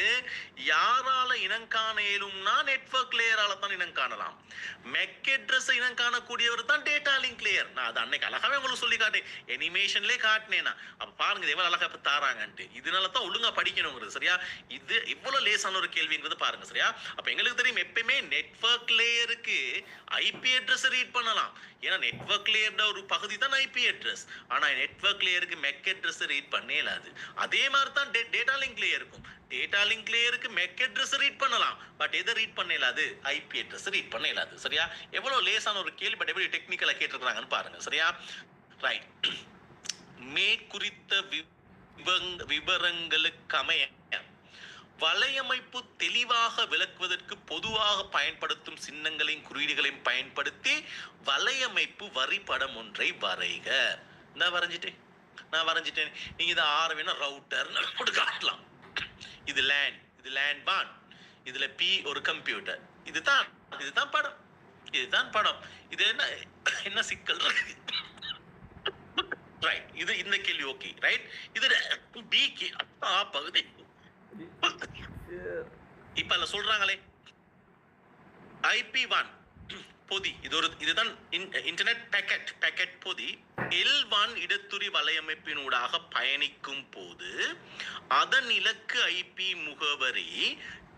யாரால இனம் காண இயலும்னா நெட்வொர்க் லேயரால தான் இனம் காணலாம். மெக் அட்ரஸ் இனம் காணக்கூடியவர் தான் டேட்டா லிங்க் லேயர். நான் அது அன்னைக்கு அழகாவே உங்களுக்கு சொல்லி காட்டேன், அனிமேஷன்லேயே காட்டினேனா. அப்ப பாருங்க எவ்வளவு அழகா இப்ப தாராங்கன்ட்டு. இதனால தான் ஒழுங்கா படிக்கணுங்கிறது. சரியா? இது இவ்வளவு லேசான ஒரு கேள்விங்கிறது பாருங்க. சரியா? அப்ப எங்களுக்கு தெரியும் எப்பயுமே நெட்வொர்க் லேயருக்கு ஐபி அட்ரஸ் ரீட் பண்ணலாம். ஏன்னா நெட்வொர்க் லேயர்ட ஒரு பகுதி தான் ஐபி அட்ரஸ். ஆனா நெட்வொர்க் லேயருக்கு மெக் அட்ரஸ் ரீட் பண்ணே இல்லாது. அதே மாதிரி தான் டேட்டா லிங்க் லேயர் இருக்கும். டேட்டா லிங்க் லேயருக்கு மெக் அட்ரஸ் ரீட் பண்ணலாம், பட் எதை ரீட் பண்ண இல்லாது? ஐபி அட்ரஸ் ரீட் பண்ண இல்லாது. சரியா? எவ்வளவு லேசான ஒரு கேள்வி, பட் எப்படி டெக்னிக்கலா கேட்டிருக்காங்கன்னு பாருங்க. சரியா? ரைட். மேற்குறித்த விவரங்களுக்கமைய வலையமைப்பு தெளிவாக விளக்குவதற்கு பொதுவாக பயன்படுத்தும் சின்னங்களையும் குறியீடுகளையும் பயன்படுத்தி வலையமைப்பு வரிபடம் ஒன்றை வரைக. நான் வரைஞ்சிட்டேன். நீங்க இதை வேணா ரவுட்டர் போட்டு காட்டலாம். இது லேன் 1, இதுல பி ஒரு கம்ப்யூட்டர். இதுதான் படம். இது என்ன சிக்கல் இருக்கு? ரைட். இது இந்த கேள்வி ஓகே. ரைட். இது பிக்கு பகுதி. இப்ப சொல்றாங்களே IP1 பொதி, இதுதான் இன்டர்நெட் பேக்கெட் பொதி L1 இடத்துறை வலையமைப்பினூடாக பயணிக்கும் போது அதன் இலக்கு ஐபி முகவரி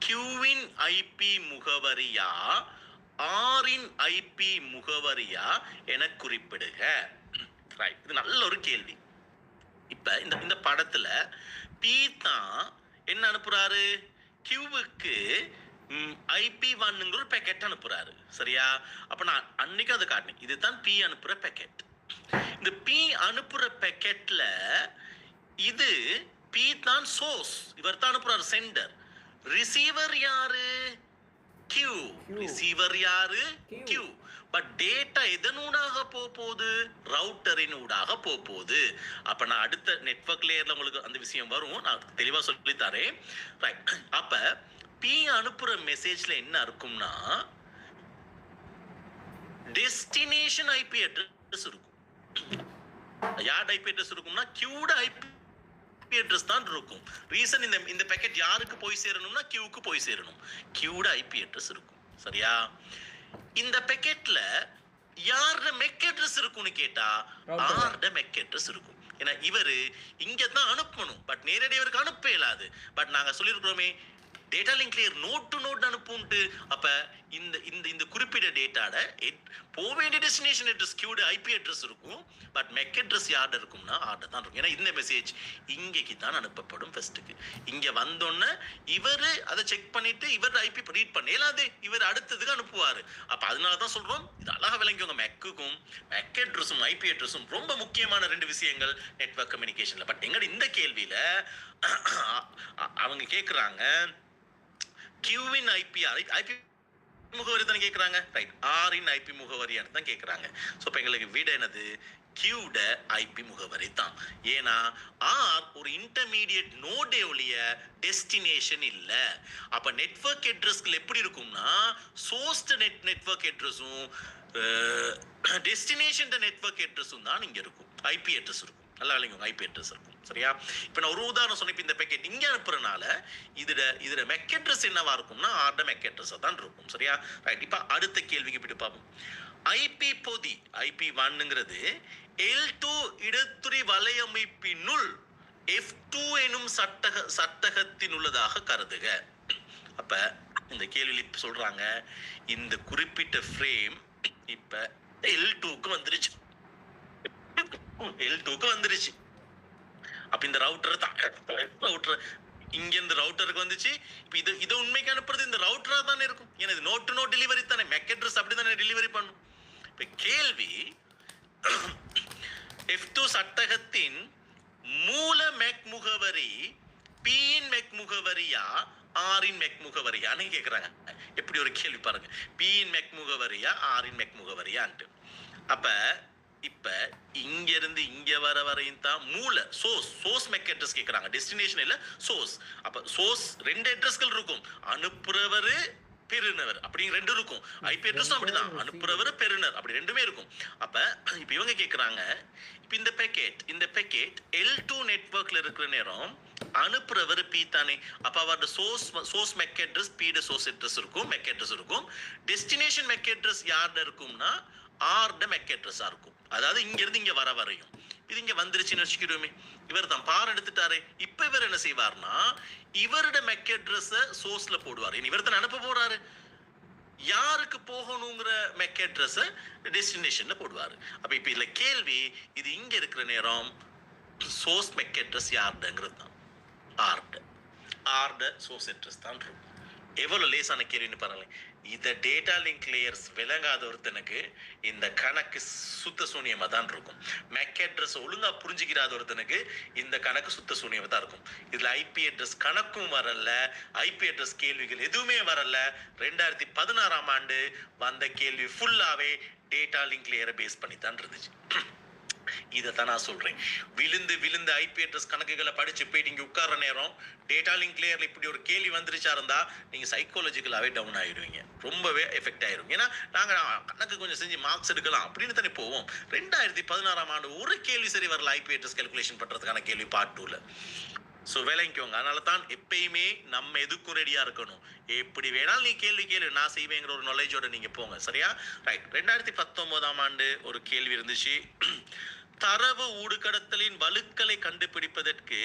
Qவின் ஐபி முகவரியா Rஇன் ஐபி முகவரியா என குறிப்பிடுக. ரைட். இது நல்ல ஒரு கேள்வி. இப்ப இந்த படத்துல P தான் என்ன அனுப்புறாரு? Qவுக்கு IP1ங்கிற ஒரு பேக்கெட் அனுப்புறாரு. சரியா? அப்ப நான் அன்னைக்கு அதை காட்டினேன். இதுதான் P அனுப்புற பேக்கெட். இந்த P அனுப்புற பேக்கெட்ல இது P தான் சோர்ஸ், இவர் தான் அனுப்புறாரு சென்டர். ரிசீவர் யாரு? Q. ரிசீவர் யாரு? Q. பட் டேட்டா எதனூடாக போகுது? ரவுட்டரின் ஊடாக போகுது. அப்ப நான் அடுத்த நெட்வொர்க் லேயர்ல உங்களுக்கு அந்த விஷயம் வரும், நான் தெளிவா சொல்லி தரேன். ரைட். அப்ப P அனுப்புற மெசேஜ்ல என்ன இருக்கும்னா டெஸ்டினேஷன் ஐபி அட்ரஸ் இருக்கும். யார் ஐபி அட்ரஸ் இருக்கும்னா Qட ஐபி அட்ரஸ் தான் இருக்கும். ரீசன் இந்த பேக்கெட் யாருக்கு போய் சேரணும்னா Qக்கு போய் சேரணும். Qட ஐபி அட்ரஸ் இருக்கும். சரியா? இந்த பேக்கெட்ல யாரோட மெக் அட்ரஸ் இருக்கும்னு கேட்டா Rட மெக் அட்ரஸ் இருக்கும். ஏன்னா இவரு இங்க தான் அனுப்பணும், பட் நேரடியாக இவருக்கு அனுப்ப இயலாது. பட் நாங்க சொல்லியிருக்கிறோமே data link layer node to node அனுப்புன்ட்டு. அப்ப இந்த இந்த இந்த குறிப்பிட்ட டேட்டாட போக வேண்டிய டெஸ்டினேஷன் அட்ரஸ் கியூடு ஐபி அட்ரஸ் இருக்கும். பட் மெக் அட்ரஸ் யார்ட இருக்கும்னா ஆர்ட தான் இருக்கும். ஏன்னா இந்த மெசேஜ் இங்கேக்கு தான் அனுப்பப்படும் ஃபர்ஸ்ட்டுக்கு. இங்க வந்தோன்னே இவர் அதை செக் பண்ணிட்டு இவர் ஐபி ரீட் பண்ணலாது, இவர் அடுத்ததுக்கு அனுப்புவார். அப்ப அதனால தான் சொல்றோம், இது அழகா விளங்கிக்கோங்க. மெக்குக்கும் மெக் அட்ரஸும் ஐபி அட்ரஸும் ரொம்ப முக்கியமான ரெண்டு விஷயங்கள் நெட்வொர்க் கம்யூனிகேஷன்ல. பட் எங்க இந்த கேள்வியில அவங்க கேட்குறாங்க கியூவின் ஐபிஆர் ஐபி முகவரி தானே கேட்குறாங்க, ரைட்? ஆரின் ஐபி முகவரியான்னு தான் கேட்குறாங்க. ஸோ இப்போ எங்களுக்கு விட என்னது? கியூட ஐபி முகவரி தான். ஏன்னா ஆர் ஒரு இன்டர்மீடியட் நோடே ஒழிய டெஸ்டினேஷன் இல்லை. அப்போ நெட்வொர்க் அட்ரஸ்கள் எப்படி இருக்கும்னா சோர்ஸ்டு நெட்வொர்க் அட்ரஸும் டெஸ்டினேஷன் நெட்வொர்க் அட்ரஸும் தான் இங்கே இருக்கும். ஐபி அட்ரஸ் இருக்கும். நல்லா இல்லைங்க, ஐபி அட்ரஸ் இருக்கும். சரியா? இப்போ நான் ஒரு உதாரணம் சொன்னேன். இந்த பேக்கெட் இங்கே அனுப்புறதுனால இதுல மெக் அட்ரஸ் என்னவா இருக்கும்னா ஆர்ட மெக் அட்ரஸ் தான் இருக்கும். சரியா? ரைட். இப்போ அடுத்த கேள்விக்கு போய் பார்ப்போம். ஐபி பொதி ஐபி 1ங்கிறது L2 இடத்துறை வலையமைப்பினுள் F2 எனும் சட்டகத்தினுள்ளதாக கருதுக. அப்ப இந்த கேள்வியில் சொல்றாங்க இந்த குறிப்பிட்ட ஃப்ரேம் இப்ப L2க்கு வந்துருச்சு. L2க்கு வந்துருச்சு. அப்ப இந்த ரவுட்டர் இங்க இந்த ரவுட்டருக்கு வந்துச்சு. இப்ப இது உண்மைக்கு அனுப்புறது இந்த ரவுட்டரா தானே இருக்கும். ஏன்னா இது நோட் டு நோட் டெலிவரி தானே, மெக் அட்ரஸ் அப்படி தானே டெலிவரி பண்ணும். இப்ப கேள்வி F2 சட்டகத்தின் மூல மெக் முகவரி P இன் மெக் முகவரியா R இன் மெக் முகவரியான்னு கேக்குறாங்க. எப்படி ஒரு கேள்வி பாருங்க, P இன் மெக் முகவரியா R இன் மெக் முகவரியான்ட்டு. அப்ப இப்ப இங்க இருந்து இங்க வரையும் தான் மூல சோர்ஸ் மெக் அட்ரஸ் கேக்குறாங்க, டெஸ்டினேஷன் இல்ல சோர்ஸ். அப்ப சோர்ஸ் ரெண்டு அட்ரஸ்கள் இருக்கும், அனுப்புறவர் பெறுநர் அப்படி ரெண்டு இருக்கும். ஐபி அட்ரஸ் அப்படிதான், அனுப்புறவர் பெறுநர் அப்படி ரெண்டுமே இருக்கும். அப்ப இப்ப இவங்க கேக்குறாங்க, இப்ப இந்த பேக்கெட் L2 நெட்வொர்க்ல இருக்கிற நேரம் அனுப்புறவர் P தானே. அப்ப அவரோட சோர்ஸ் மெக் அட்ரஸ் P ட சோர்ஸ் அட்ரஸ் இருக்கும், மெக் அட்ரஸ் இருக்கும். டெஸ்டினேஷன் மெக் அட்ரஸ் யார்ட இருக்கும்னா R ட மெக் அட்ரஸா இருக்கும். அதாவது இங்க இருந்து இங்க வரையும் இது இங்க வந்துருச்சுன்னு வச்சுக்கிடுவோமே. இவர் தான் பார் எடுத்துட்டாரு. இப்ப இவர் என்ன செய்வார்னா இவரோட மெக் அட்ரஸ் சோர்ஸ்ல போடுவார். இவர் தான் அனுப்ப போறாரு, யாருக்கு போகணுங்கிற மெக் அட்ரஸ் டெஸ்டினேஷன்ல போடுவாரு. அப்ப இப்ப இதுல கேள்வி, இது இங்க இருக்கிற நேரம் சோர்ஸ் மெக் அட்ரஸ் யார்டங்கிறது தான் ஆர்ட சோர்ஸ் அட்ரஸ் தான் இருக்கும். எவ்வளவு லேசான கேள்வின்னு பாருங்களேன். இந்த டேட்டா லிங்க் லேயர்ஸ் விளங்காத ஒருத்தனுக்கு இந்த கணக்கு சுத்த சூன்யமா தான் இருக்கும். மெக் அட்ரஸ் ஒழுங்கா புரிஞ்சுக்கிறாத ஒருத்தனுக்கு இந்த கணக்கு சுத்த சூன்யமா தான் இருக்கும். இதுல ஐபி அட்ரஸ் கணக்கும் வரல, ஐபி அட்ரஸ் கேள்விகள் எதுவுமே வரல. 2016ஆம் ஆண்டு வந்த கேள்வி ஃபுல்லாவே டேட்டா லிங்க் லேயரை பேஸ் பண்ணி தான் இருந்துச்சு. இதைத்தான் நான் சொல்றேன். விழுந்து ஐபி அட்ரஸ் கணக்குகளை படிச்சு போயிட்டு இங்க உட்கார்ற நேரம் டேட்டா லிங்க் லேயர்ல இப்படி ஒரு கேள்வி வந்துருச்சா இருந்தா நீங்க சைக்காலஜிக்கலாவே டவுன் ஆயிடுவீங்க, ரொம்பவே எஃபெக்ட் ஆயிரும். ஏன்னா நாங்க கணக்கு கொஞ்சம் செஞ்சு மார்க்ஸ் எடுக்கலாம் அப்படின்னு தானே போவோம். 2016ஆம் ஆண்டு ஒரு கேள்வி சரி வரல ஐபி அட்ரஸ் கால்குலேஷன் பண்றதுக்கான கேள்வி பார்ட் 2ல. ஸோ விளங்கிக்கோங்க. அதனால தான் எப்பயுமே நம்ம எதுக்கும் ரெடியா இருக்கணும். எப்படி வேணாலும் நீ கேள்வி நான் செய்வேங்கிற ஒரு நாலேஜோட நீங்க போங்க. சரியா? ரைட். 2019ஆம் ஆண்டு ஒரு கேள்வி இருந்துச்சு. தரவு ஊடுகடத்தலின் வழுக்களை கண்டுபிடிப்பதற்கு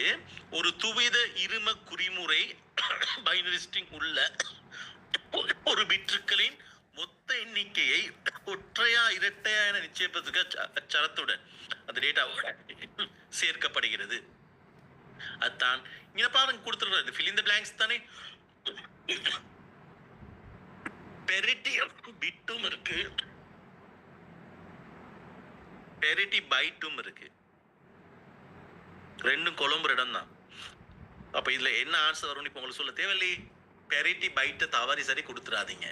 ஒரு துவித இரும குறிமுறை பைனரி ஸ்ட்ரிங் உள்ள ஒரு பிட்டுகளின் மொத்த எண்ணிக்கையை ஒற்றையா இரட்டையா என நிச்சயிப்பதற்கு அச்சரத்துடன் அந்த டேட்டாவோட சேர்க்கப்படுகிறது. அதான் இங்க பாருங்க கொடுத்துருக்காரு, fill in the blanks தானே. பெரிட்டி பிட்டும் இருக்கு, பெரிட்டி பைட்டும் இருக்கு, ரெண்டும் கொலம்புற இடம் தான். அப்ப இதுல என்ன ஆன்சர் வரும்னு இப்ப உங்களுக்கு சொல்ல தேவையில்லை. பெரிட்டி பைட்டை தவறி சரி கொடுத்துடாதீங்க.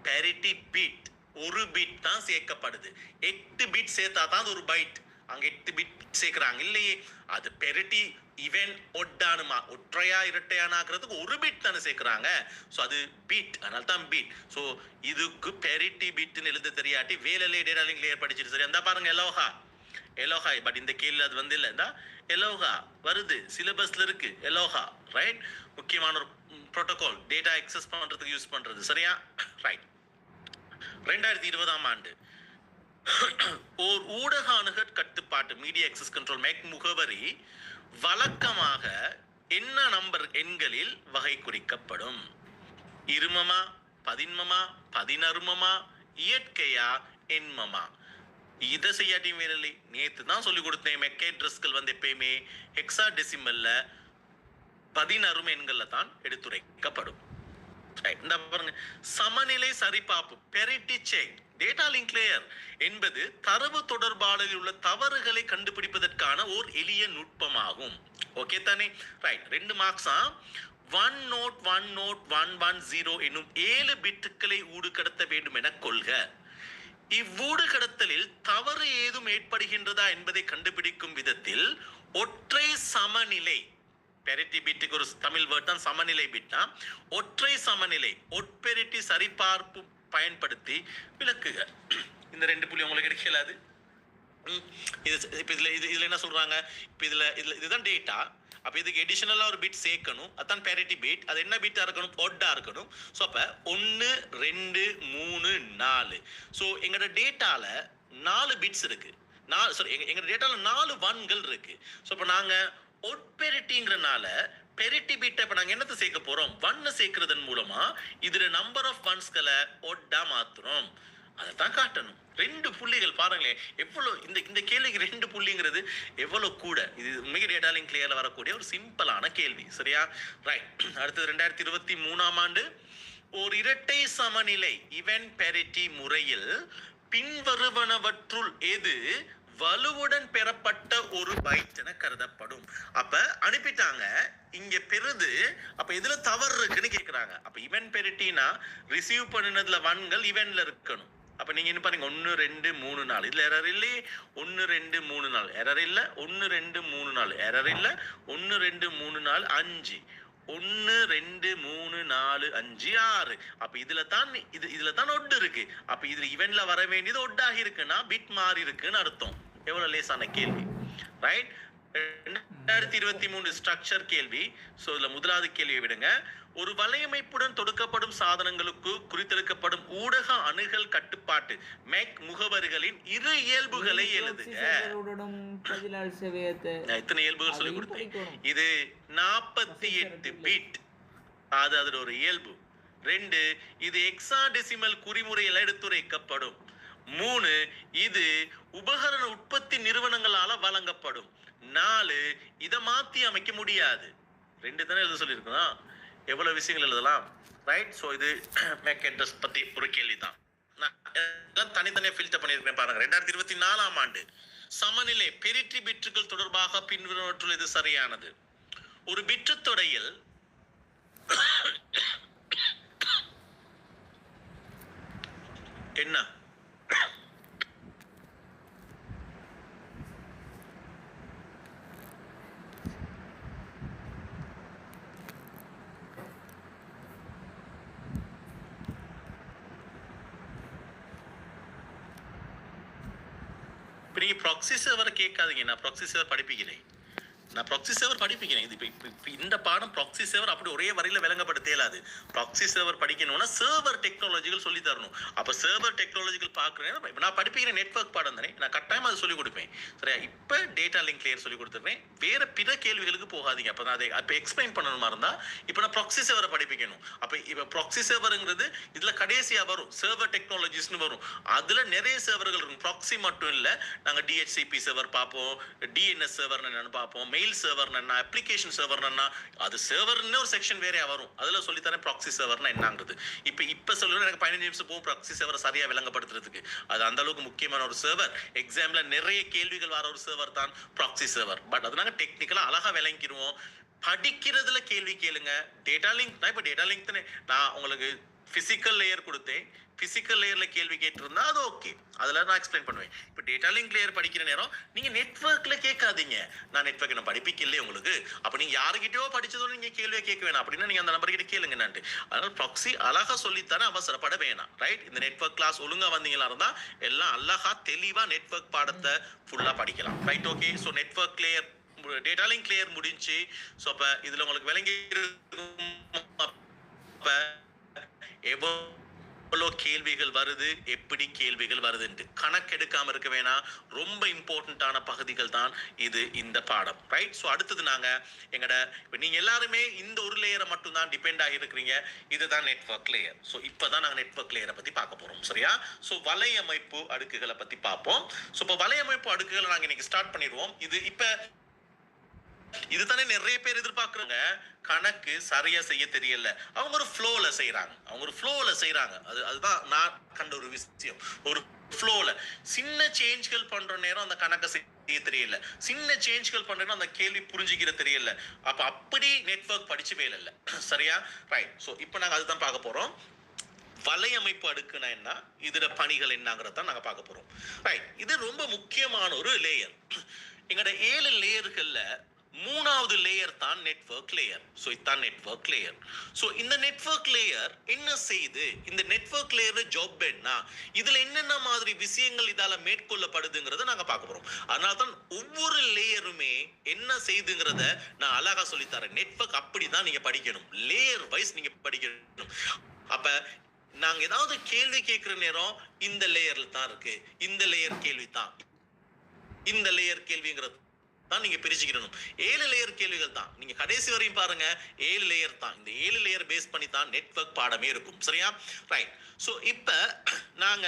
பெரிட்டி பிட் ஒரு பிட் தான் சேர்க்கப்படுது. 8 பிட் சேர்த்தா தான் அது ஒரு பைட். அங்க 8 பிட் சேர்க்கிறாங்க இல்லையே, அது பெரிட்டி இவன் ஒட்டானுமா ஒற்றையா இரட்டையானாக்குறதுக்கு ஒரு பிட் தானே சேர்க்கிறாங்க. ஸோ அது பிட், அதனால தான் பிட். ஸோ இதுக்கு பெரிட்டி பிட்னு எழுத தெரியாட்டி வேலையிலே டேட்டா லிங்க் லேயர் படிச்சுட்டு சரி. அந்த பாருங்க எலோஹா பட் இந்த கேள்வி அது வந்து இல்லை. இந்த எலோஹா வருது, சிலபஸ்ல இருக்கு எலோஹா, ரைட்? முக்கியமான ஒரு புரோட்டோகால் டேட்டா எக்ஸஸ் பண்றதுக்கு யூஸ் பண்றது. சரியா? ரைட். 2020ஆம் ஆண்டு ஓர் ஊடக அணுகற் கட்டுப்பாட்டு மீடியா எக்ஸஸ் கண்ட்ரோல் மெக் முகவரி வழக்கமாக என்ன நம்பர் எண்களில் வகை குறிக்கப்படும்? இருமமா, பதின்மமா, பதினருமமா, இயற்கையா, எண்மமா? இதை செய்யாட்டியும் வேலை. நேற்று தான் சொல்லி கொடுத்தேன், மெக்கேட்ரஸ்கள் வந்து எப்பயுமே ஹெக்ஸா டெசிமல்ல 16 எண்கள்ல தான் எடுத்துரைக்கப்படும். இந்த பாருங்க, சமநிலை சரிபார்ப்பு parity check data link layer என்பது தரவு தொடர்பாடலில் உள்ள தவறுகளை கண்டுபிடிப்பதற்கான ஓர் எளிய நுட்பமாகும். ஓகே தானே? ரைட். 2 மார்க்ஸா. 1 நோட் 1 நோட் 110 என்னும் 7 பிட்டுகளை ஊடுகடத்த வேண்டும் என கொள்க. இவ்வூடு கடத்தலில் தவறு ஏதும் ஏற்படுகின்றதா என்பதை கண்டுபிடிக்கும் விதத்தில் ஒற்றை சமநிலை, பெரிட்டி பிட்டுக்கு ஒரு தமிழ் வேர்ட் தான் சமநிலை பிட்டா, ஒற்றை சமநிலை ஒட்பெரிட்டி சரிபார்ப்பு பயன்படுத்தி விளக்குக. இந்த 2 புள்ளி உங்களுக்கு கிடைக்கலாது. இதுல என்ன சொல்றாங்க? இப்ப இதுதான் டேட்டா. அப்ப இதுக்கு எடிஷனலா ஒரு பிட் சேர்க்கணும். அதான் பெரிட்டி பிட். அது என்ன பிட்டா இருக்கணும்? ஒட்டா இருக்கணும். சோ அப்ப 1 2 3 4. சோ எங்கட டேட்டால 4 பிட்ஸ் இருக்கு. எங்க டேட்டால 4 1கள் இருக்கு. சோ அப்ப நாங்க ஒட்பெரிட்டிங்கறனால பெரிட்டி பிட்டை இப்ப நாங்க என்னத்தை சேர்க்க போறோம்? 1 சேர்க்கிறதன் மூலமா இதுல நம்பர் ஆஃப் ஒன்ஸ்களை ஒட்டா மாத்துறோம். அதைத்தான் காட்டணும். 2 புள்ளிகள் பாருங்களேன், எவ்வளவு இந்த கேள்விக்கு 2 புள்ளிங்கிறது எவ்வளவு கூட. இது உண்மைக்கு டேட்டா லிங்க் லேயர்ல வரக்கூடிய ஒரு சிம்பிளான கேள்வி. சரியா? ரைட். அடுத்தது 2023ஆம் ஆண்டு ஒரு இரட்டை சமநிலை இவென்ட் பெரிட்டி முறையில் பின்வருவனவற்றுள் எது வலுவுடன் பெறப்பட்ட ஒரு பைட் என கருதப்படும்? அப்ப அனுப்பிட்டாங்க, இங்க பெறுது. அப்ப இதுல தவறு இருக்குன்னு கேக்குறாங்க. அப்ப இவென்ட் பெரிட்டினா ரிசீவ் பண்ணினதுல 1கள் இவென்ட்ல இருக்கணும். அப்ப நீங்க என்ன பாருங்க, 1 2 3 4 இதுல எரர் இல்லையே. 1 2 3 4 எரர் இல்ல. 1 2 3 4 எரர் இல்ல. 1 2 3 4 5 1 2 3 4 5 6. அப்ப இதுல தான் ஒட்டு இருக்கு. அப்ப இதுல இவென்ட்ல வர வேண்டியது ஒட்டாகி இருக்குன்னா பிட் மாறி இருக்குன்னு அர்த்தம். எவ்வளவு லேசான கேள்வி. ரைட். 2023 ஸ்ட்ரக்சர் கேள்வி. சோ இதுல முதலாவது கேள்வியை விடுங்க. ஒரு வலையமைப்புடன் தொடுக்கப்படும் சாதனங்களுக்கு குறித்தெடுக்கப்படும் ஊடக அணுகல் கட்டுப்பாட்டு மேக் முகவரிகளின் இரு இயல்புகளை எழுதுக. எத்தனை இயல்புகள் சொல்லி கொடுத்தேன்? இது 48 பிட். அது ஒரு இயல்பு. 2, இது ஹெக்ஸாடெசிமல் குறிமுறையில் எடுத்துரைக்கப்படும். 3, இது உபகரண உற்பத்தி நிறுவனங்களால வழங்கப்படும். 4, இதை மாத்தி அமைக்க முடியாது. 2 தானே எழுத சொல்லியிருக்கோம். எவ்வளவு விஷயங்கள் எழுதலாம். ரைட். ஸோ இது மேக் அட்ரஸ் பத்தி ஒரு கேள்வி தான். நான் தனித்தனியாக ஃபில்டர் பண்ணியிருக்கேன் பாருங்க. 2024ஆம் ஆண்டு சமநிலை பெரிட்டி பிட்டுகள் தொடர்பாக பின்வருவனவற்றுள் இது சரியானது. ஒரு பிட்டு தொடையில் என்ன இப்ப நீங்க ப்ராக்ஸி சர்வரை கேட்காதீங்க. நான் ப்ராக்ஸி சர்வர் படிப்பிக்கிறேன். இது இந்த பாடம் ப்ராக்ஸி சர்வர் அப்படி ஒரே வரையில விளங்கப்படுத்த இயலாது. ப்ராக்ஸி சர்வர் படிக்கணும்னா சர்வர் டெக்னாலஜிகள் சொல்லி தரணும். அப்ப சர்வர் டெக்னாலஜிகள் பார்க்கறேன். நான் படிப்பிக்கிற நெட்வொர்க் பாடம் தானே, நான் கட்டாயமா அதை சொல்லி கொடுப்பேன். சரியா? இப்ப டேட்டா லிங்க் லேயர் சொல்லி கொடுத்துருக்கேன். வேற பிற கேள்விகளுக்கு போகாதீங்க. அப்ப நான் அதை அப்ப எக்ஸ்பிளைன் பண்ணணுமா இருந்தா இப்ப நான் ப்ராக்ஸி சர்வரை படிப்பிக்கணும். அப்ப இப்ப ப்ராக்ஸி சர்வர்ங்கிறது இதுல கடைசியா வரும், சர்வர் டெக்னாலஜிஸ்னு வரும். அதுல நிறைய சர்வர்கள் இருக்கும். ப்ராக்ஸி மட்டும் இல்ல, நாங்க டிஹெச்சிபி சர்வர் பார்ப்போம், டிஎன்எஸ் சர்வர் என்னன்னு பார்ப்போம், மெயில் சர்வர் என்ன, அப்ளிகேஷன் சர்வர் என்ன, அது சர்வர்னு ஒரு செக்ஷன் வேற வரும். அதுல சொல்லி தரேன் ப்ராக்ஸி சர்வர்னா என்னங்கிறது. இப்ப சொல்லுங்க, எனக்கு 15 நிமிஷம் போகும் ப்ராக்ஸி சர்வர் சரியா விளங்கப்படுத்துறதுக்கு. அது அந்த அளவுக்கு முக்கியமான ஒரு சர்வர். எக்ஸாம்ல நிறைய கேள்விகள் வர ஒரு சர்வர் தான் ப்ராக்ஸி சர்வர். பட் அது நாங்க டெக்னிக்கலா அழகா விளங்கிடுவோம். படிக்கிறதுல கேள்வி கேளுங்க. டேட்டா லிங்க், நான் இப்ப டேட்டா லிங்க் தானே நான் உங்களுக்கு பிசிக்கல் லேயர் கொடுத்தேன். பிசிக்கல் லேயர்ல கேள்வி கேட்டிருந்தா அது ஓகே, அதுல நான் எக்ஸ்பிளைன் பண்ணுவேன். இப்போ டேட்டா லிங்க் லேயர் படிக்கிற நேரம் நீங்க நெட்வொர்க்ல கேட்காதீங்க. நான் நெட்வொர்க் நான் படிப்பிக்கலையே உங்களுக்கு. அப்ப நீங்க யாருக்கிட்டயோ படிச்சதோட நீங்க கேள்வியை கேட்க வேணாம். அப்படின்னா நீங்க அந்த நம்பர் கிட்ட கேளுங்க. நான்ட்டு அதனால ப்ராக்ஸி அழகா சொல்லித்தானே, அவசரப்பட வேணாம். ரைட். இந்த நெட்வொர்க் கிளாஸ் ஒழுங்கா வந்தீங்களா இருந்தா எல்லாம் அழகா தெளிவா நெட்வொர்க் பாடத்தை ஃபுல்லா படிக்கலாம். Right. Okay. So network layer data link layer முடிஞ்சு. ஸோ அப்ப இதுல உங்களுக்கு விளங்கி இருக்கும். அப்ப எவ்வளோ கேள்விகள் வருது, எப்படி கேள்விகள் வருதுன்ட்டு கணக்கெடுக்காம இருக்க வேணாம். ரொம்ப இம்பார்ட்டண்ட்டான பகுதிகள் தான் இது இந்த பாடம், ரைட்? ஸோ அடுத்தது நாங்கள் எங்கட இப்போ நீங்கள் எல்லாருமே இந்த ஒரு லேயரை மட்டும் தான் டிபெண்ட் ஆகியிருக்கிறீங்க. இதுதான் நெட்வொர்க் லேயர். ஸோ இப்போ தான் நாங்கள் நெட்வொர்க் லேயரை பற்றி பார்க்க போகிறோம், சரியா? ஸோ வலையமைப்பு அடுக்குகளை பற்றி பார்ப்போம். ஸோ இப்போ வலையமைப்பு அடுக்குகளை நாங்கள் இன்னைக்கு ஸ்டார்ட் பண்ணிடுவோம். இதுதானே நிறைய பேர் எதிர்பார்க்குறாங்க. கணக்கு சரியா செய்ய தெரியல, அவங்க ஒரு ஃப்ளோல செய்யறாங்க. அதுதான் நான் கண்ட ஒரு விஷயம். ஒரு ஃப்ளோல சின்ன சேஞ்ச்கள் பண்ற நேரம் அந்த கணக்கை செய்ய தெரியல, சின்ன சேஞ்ச்கள் பண்ற நேரம் அந்த கேள்வி புரிஞ்சுக்கிற தெரியல. அப்படி நெட்வொர்க் படிச்சவே இல்லை, சரியா? ரைட். ஸோ இப்போ நாங்கள் அதுதான் பார்க்க போறோம். வலையமைப்பு அடுக்குனா என்ன, இதோட பணிகள் என்னங்கிறத நாங்கள் பார்க்க போறோம், ரைட்? இது ரொம்ப முக்கியமான ஒரு லேயர். எங்களோட 7 லேயர்கள்ல 3வது லேயர் தான் நெட்வொர்க் லேயர். ஸோ இதுதான் நெட்வொர்க் லேயர். ஸோ இந்த நெட்வொர்க் லேயர் என்ன செய்யுது, இந்த நெட்வொர்க் லேயர் ஜாப் என்ன, இதுல என்னென்ன மாதிரி விஷயங்கள் இதால மேற்கொள்ளப்படுதுங்கிறத நாங்க பார்க்க போறோம். அதனால தான் ஒவ்வொரு லேயருமே என்ன செய்யுதுங்கிறத நான் அழகா சொல்லித்தரேன். நெட்வொர்க் அப்படிதான் நீங்க படிக்கணும், லேயர் வைஸ் நீங்க படிக்கணும். அப்ப நாங்க ஏதாவது கேள்வி கேட்கிற நேரம் இந்த லேயர்ல தான் இருக்கு, இந்த லேயர் கேள்வி தான், இந்த லேயர் கேள்விங்கிறது தான் நீங்க பிரிச்சுக்கணும். 7 லேயர் கேள்விகள் தான் நீங்க கடைசி வரையும் பாருங்க. 7 லேயர் தான். இந்த 7 லேயர் பேஸ் பண்ணி தான் நெட்வொர்க் பாடமே இருக்கும், சரியா? ரைட். ஸோ இப்போ நாங்க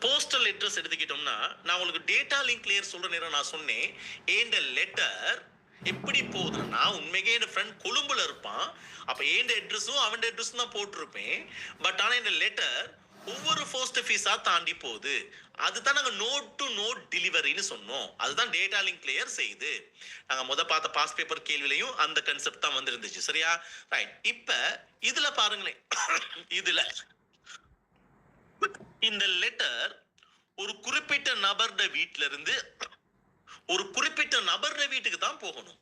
போஸ்டல் அட்ரஸ் எடுத்துக்கிட்டோம்னா, நான் உங்களுக்கு டேட்டா லிங்க் லேயர் சொல்ற நேரம் நான் சொன்னேன், ஏண்ட லெட்டர் எப்படி போகுதுன்னா, உண்மைக்கே என் ஃப்ரெண்ட் கொழும்புல இருப்பான், அப்ப ஏண்ட அட்ரஸும் அவன் அட்ரஸும் தான் போட்டிருப்பேன். பட் ஆனா இந்த லெட்டர் ஒவ்வொரு போஸ்ட் ஆஃபீஸா தாண்டி போகுது. அதுதான் நாங்க நோட் டு நோட் டெலிவரின்னு சொன்னோம். அதுதான் டேட்டா லிங்க் லேயர் செய்யுது. நாங்க பார்த்த பாஸ் பேப்பர் கேள்விலையும் அந்த கான்செப்ட் தான் வந்துருந்துச்சு, சரியா? ரைட். இப்ப இதுல பாருங்களேன், இதுல இந்த லெட்டர் ஒரு குறிப்பிட்ட நபர்ட வீட்ல இருந்து ஒரு குறிப்பிட்ட நபர்ட வீட்டுக்கு தான் போகணும்.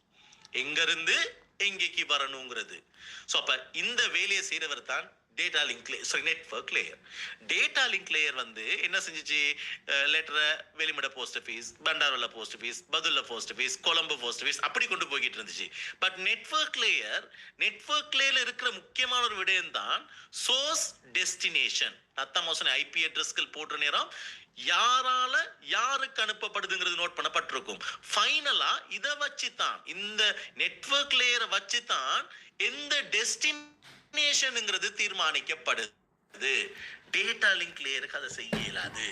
எங்க இருந்து எங்கேக்கு வரணுங்கிறது. சோ அப்ப இந்த வேலையை செய்யறவர் தான் data link network layer. Data link layer வந்து என்ன செஞ்சிச்சு, லெட்டரை Welimada post office, Bandarawela post office, Badulla post office, Colombo post office அப்படி கொண்டு போய்கிட்டு இருந்துச்சு. பட் நெட்வொர்க் லேயர்ல இருக்கிற முக்கியமான ஒரு விடயம் தான் சோர்ஸ் டெஸ்டினேஷன். அத்தமோசன ஐபி அட்ரஸ்கள் போடுற நேரம் யாரால யாருக்கு அனுப்பப்படுதுங்கிறது நோட் பண்ணப்பட்டிருக்கும். ஃபைனலா இதை வச்சுதான், இந்த நெட்வொர்க் லேயரை வச்சுதான் எந்த டெஸ்டினேஷன்ங்கிறது தீர்மானிக்கப்படுது. டேட்டா லிங்க் லேயருக்கு அதை செய்ய இயலாது.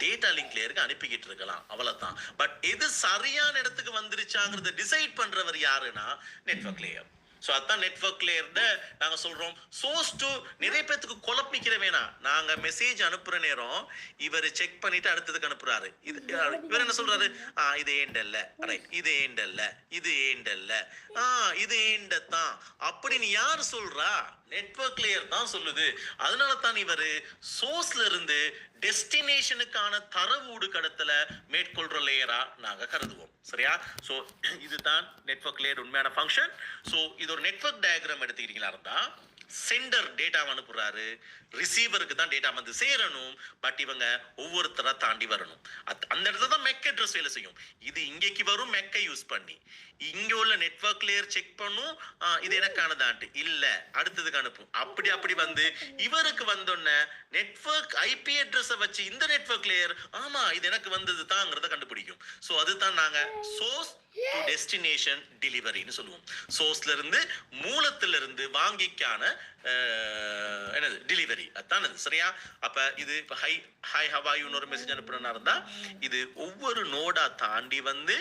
டேட்டா லிங்க் லேயருக்கு அனுப்பிக்கிட்டு இருக்கலாம், அவ்வளவுதான். பட் எது சரியான இடத்துக்கு வந்துருச்சாங்கிறத டிசைட் பண்றவர் யாருன்னா நெட்வொர்க் லேயர். ஸோ அதான் நெட்வொர்க் லேயர்ல நாங்க சொல்றோம். சோர்ஸ் டு நிறைய பேத்துக்கு குழப்பிக்கிற வேணாம். நாங்க மெசேஜ் அனுப்புற நேரம் இவர் செக் பண்ணிட்டு அடுத்ததுக்கு அனுப்புறாரு. இவர் என்ன சொல்றாரு, இது ஏண்டல்ல, இது ஏண்டல்ல, இது ஏண்டல்ல, இது ஏண்டத்தான் அப்படின்னு யார் சொல்றா? நெட்வொர்க் லேயர் தான் சொல்லுது. அதனால தான் இவர் சோர்ஸ்ல இருந்து டெஸ்டினேஷனுக்கான தரவூடு கடத்தல மேற்கொள்ற லேயரா நாங்க கருதுவோம், சரியா? சோ இதுதான் நெட்வொர்க் லேயர் உண்மையான ஃபங்க்ஷன். சோ இது ஒரு நெட்வொர்க் டயக்ராம் எடுத்துக்கிட்டீங்களா இருந்தா, சென்டர் டேட்டா அனுப்புறாரு, ரிசீவருக்கு தான் டேட்டா வந்து சேரணும். பட் இவங்க ஒவ்வொருத்தரா தாண்டி வரணும். அந்த இடத்துல தான் மெக் அட்ரஸ் வேலை செய்யும். இது இங்கேக்கு வரும் மெக்கை யூஸ் பண்ணி, இங்க உள்ள நெட்வொர்க் லேயர் செக் பண்ணும், இது எனக்கானதான்ட்டு இல்ல அடுத்ததுக்கு அனுப்பும். அப்படி வந்து இவருக்கு வந்தோன்ன நெட்வொர்க் ஐபி அட்ரஸை வச்சு இந்த நெட்வொர்க் லேயர் ஆமா இது எனக்கு வந்தது தாங்கிறத கண்டுபிடிக்கும். ஸோ அதுதான் நாங்க சோர்ஸ் டு டெஸ்டினேஷன் டெலிவரின்னு சொல்லுவோம். சோர்ஸ்ல இருந்து மூலத்துல இருந்து வாங்கிக்கான என்னது டெலிவரி, அதான் அது, சரியா? அப்ப இது இப்ப ஹை ஹவாயூன்னு ஒரு மெசேஜ் அனுப்புறனா இருந்தா இது ஒவ்வொரு நோடா தாண்டி வந்து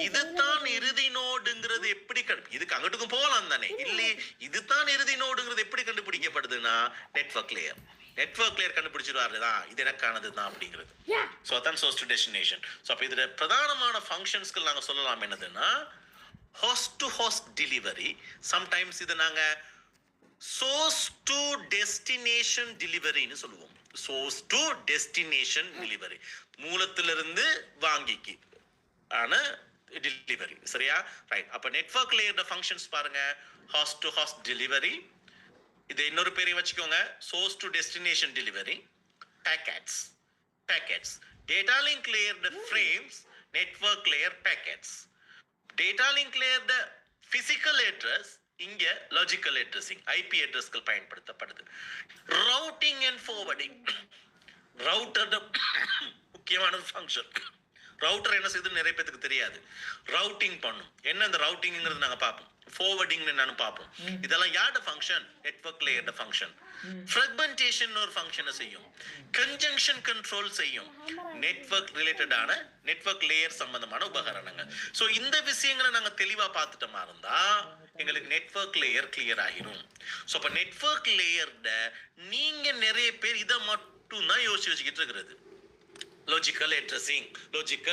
இதுதான் இறுதி நோடுங்கிறது எப்படி இதுக்கு அங்கிட்டுக்கும் போகலாம் தானே, இல்லையே? இதுதான் இறுதி நோடுங்கிறது எப்படி கண்டுபிடிக்கப்படுதுன்னா நெட்வொர்க் லேயர் கண்டுபிடிச்சிருவாருதான் இது எனக்கானது தான் அப்படிங்கிறது. ஸோ அதான் சோர்ஸ் டு டெஸ்டினேஷன். ஸோ அப்போ இதுல பிரதானமான ஃபங்க்ஷன்ஸ்கள் நாங்க சொல்லலாம் என்னதுன்னா host to host delivery. Sometimes இது நாங்க சோர்ஸ் டு டெஸ்டினேஷன் டெலிவரின்னு சொல்லுவோம். சோர்ஸ் டு டெஸ்டினேஷன் டெலிவரி, மூலத்திலிருந்து வாங்கிக்கு ஆன டெலிவரி, சரியா? ரைட். அப்ப நெட்வொர்க் லேயர் ஃபங்க்ஷன்ஸ் பாருங்க, ஹோஸ்ட் டு ஹோஸ்ட் டெலிவரி, இது இன்னொரு பேரையும் வச்சுக்கோங்க, source to destination delivery, packets, data link layer frames, network layer packets, data link layer physical address, இங்க லாஜிக்கல் அட்ரஸிங் ஐபி அட்ரஸ்கள் பயன்படுத்தப்படுது. ரவுட்டிங் அண்ட் ஃபார்வர்டிங் ரவுட்டர் முக்கியமான function. Router என்ன செய்யுது நிறைய பேருக்கு தெரியாது. ரவுட்டிங் பண்ணும். என்ன இந்த ரவுட்டிங்ங்கிறது நாங்க பார்ப்போம். ஃபார்வர்டிங் என்னன்னு பார்ப்போம். இதெல்லாம் யாரோட ஃபங்க்ஷன்? நெட்வொர்க் லேயர்ட ஃபங்க்ஷன். ஃப்ராக்மெண்டேஷன் ஒரு ஃபங்க்ஷனை செய்யும். கன்ஜங்ஷன் கண்ட்ரோல் செய்யும். நெட்வொர்க் ரிலேட்டடான நெட்வொர்க் லேயர் சம்பந்தமான உபகரணங்கள். ஸோ இந்த விஷயங்களை நாங்க தெளிவா பார்த்துட்டோமா இருந்தா எங்களுக்கு நெட்வொர்க் லேயர் கிளியர் ஆகிரும். ஸோ அப்ப நெட்வொர்க் லேயர்ட நீங்க நிறைய பேர் இதை மட்டும் தான் யோசிச்சு வச்சுக்கிட்டு இருக்கிறது. லாஜிக்கல்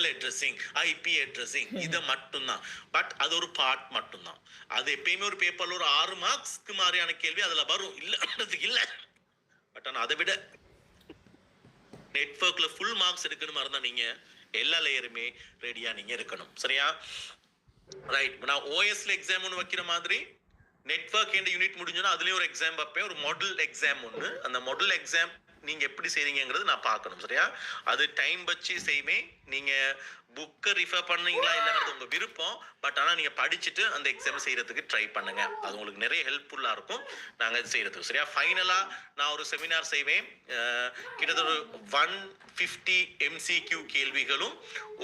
அட்ரஸிங் ஐபி அட்ரஸிங் இது மட்டும்தான். பட் அது ஒரு பார்ட் மட்டும்தான். அது எப்பயுமே ஒரு பேப்பர்ல ஒரு 6 மார்க்ஸ்க்கு மாதிரியான கேள்வி அதுல வரும். இல்லன்றதுக்கு இல்ல. பட் ஆனா அதை விட நெட்வொர்க்ல ஃபுல் மார்க்ஸ் எடுக்கணுமா இருந்தா நீங்க எல்லா லேயருமே ரெடியா நீங்க இருக்கணும். சரியா? ரைட். நான் ஓஎஸ்ல எக்ஸாம் ஒன்று வைக்கிற மாதிரி நெட்வொர்க் என்ற யூனிட் முடிஞ்சோன்னா அதுலயும் ஒரு எக்ஸாம் வைப்பேன். ஒரு மாடல் எக்ஸாம் ஒன்று. அந்த மாடல் எக்ஸாம் நீங்க எப்படி செய்றீங்கிறது நான் பார்க்கணும். சரியா? அது டைம் வச்சு செய்வேன். நீங்க புக்கை ரிஃபர் பண்ணீங்களா இல்லைங்கிறது உங்க விருப்பம். பட் ஆனால் நீங்க படிச்சுட்டு அந்த எக்ஸாம் செய்யறதுக்கு ட்ரை பண்ணுங்க. அது உங்களுக்கு நிறைய ஹெல்ப்ஃபுல்லா இருக்கும் நாங்க செய்யறதுக்கு. சரியா? ஃபைனலா நான் ஒரு செமினார் செய்வேன். கிட்டத்தட்ட 150 MCQ கேள்விகளும்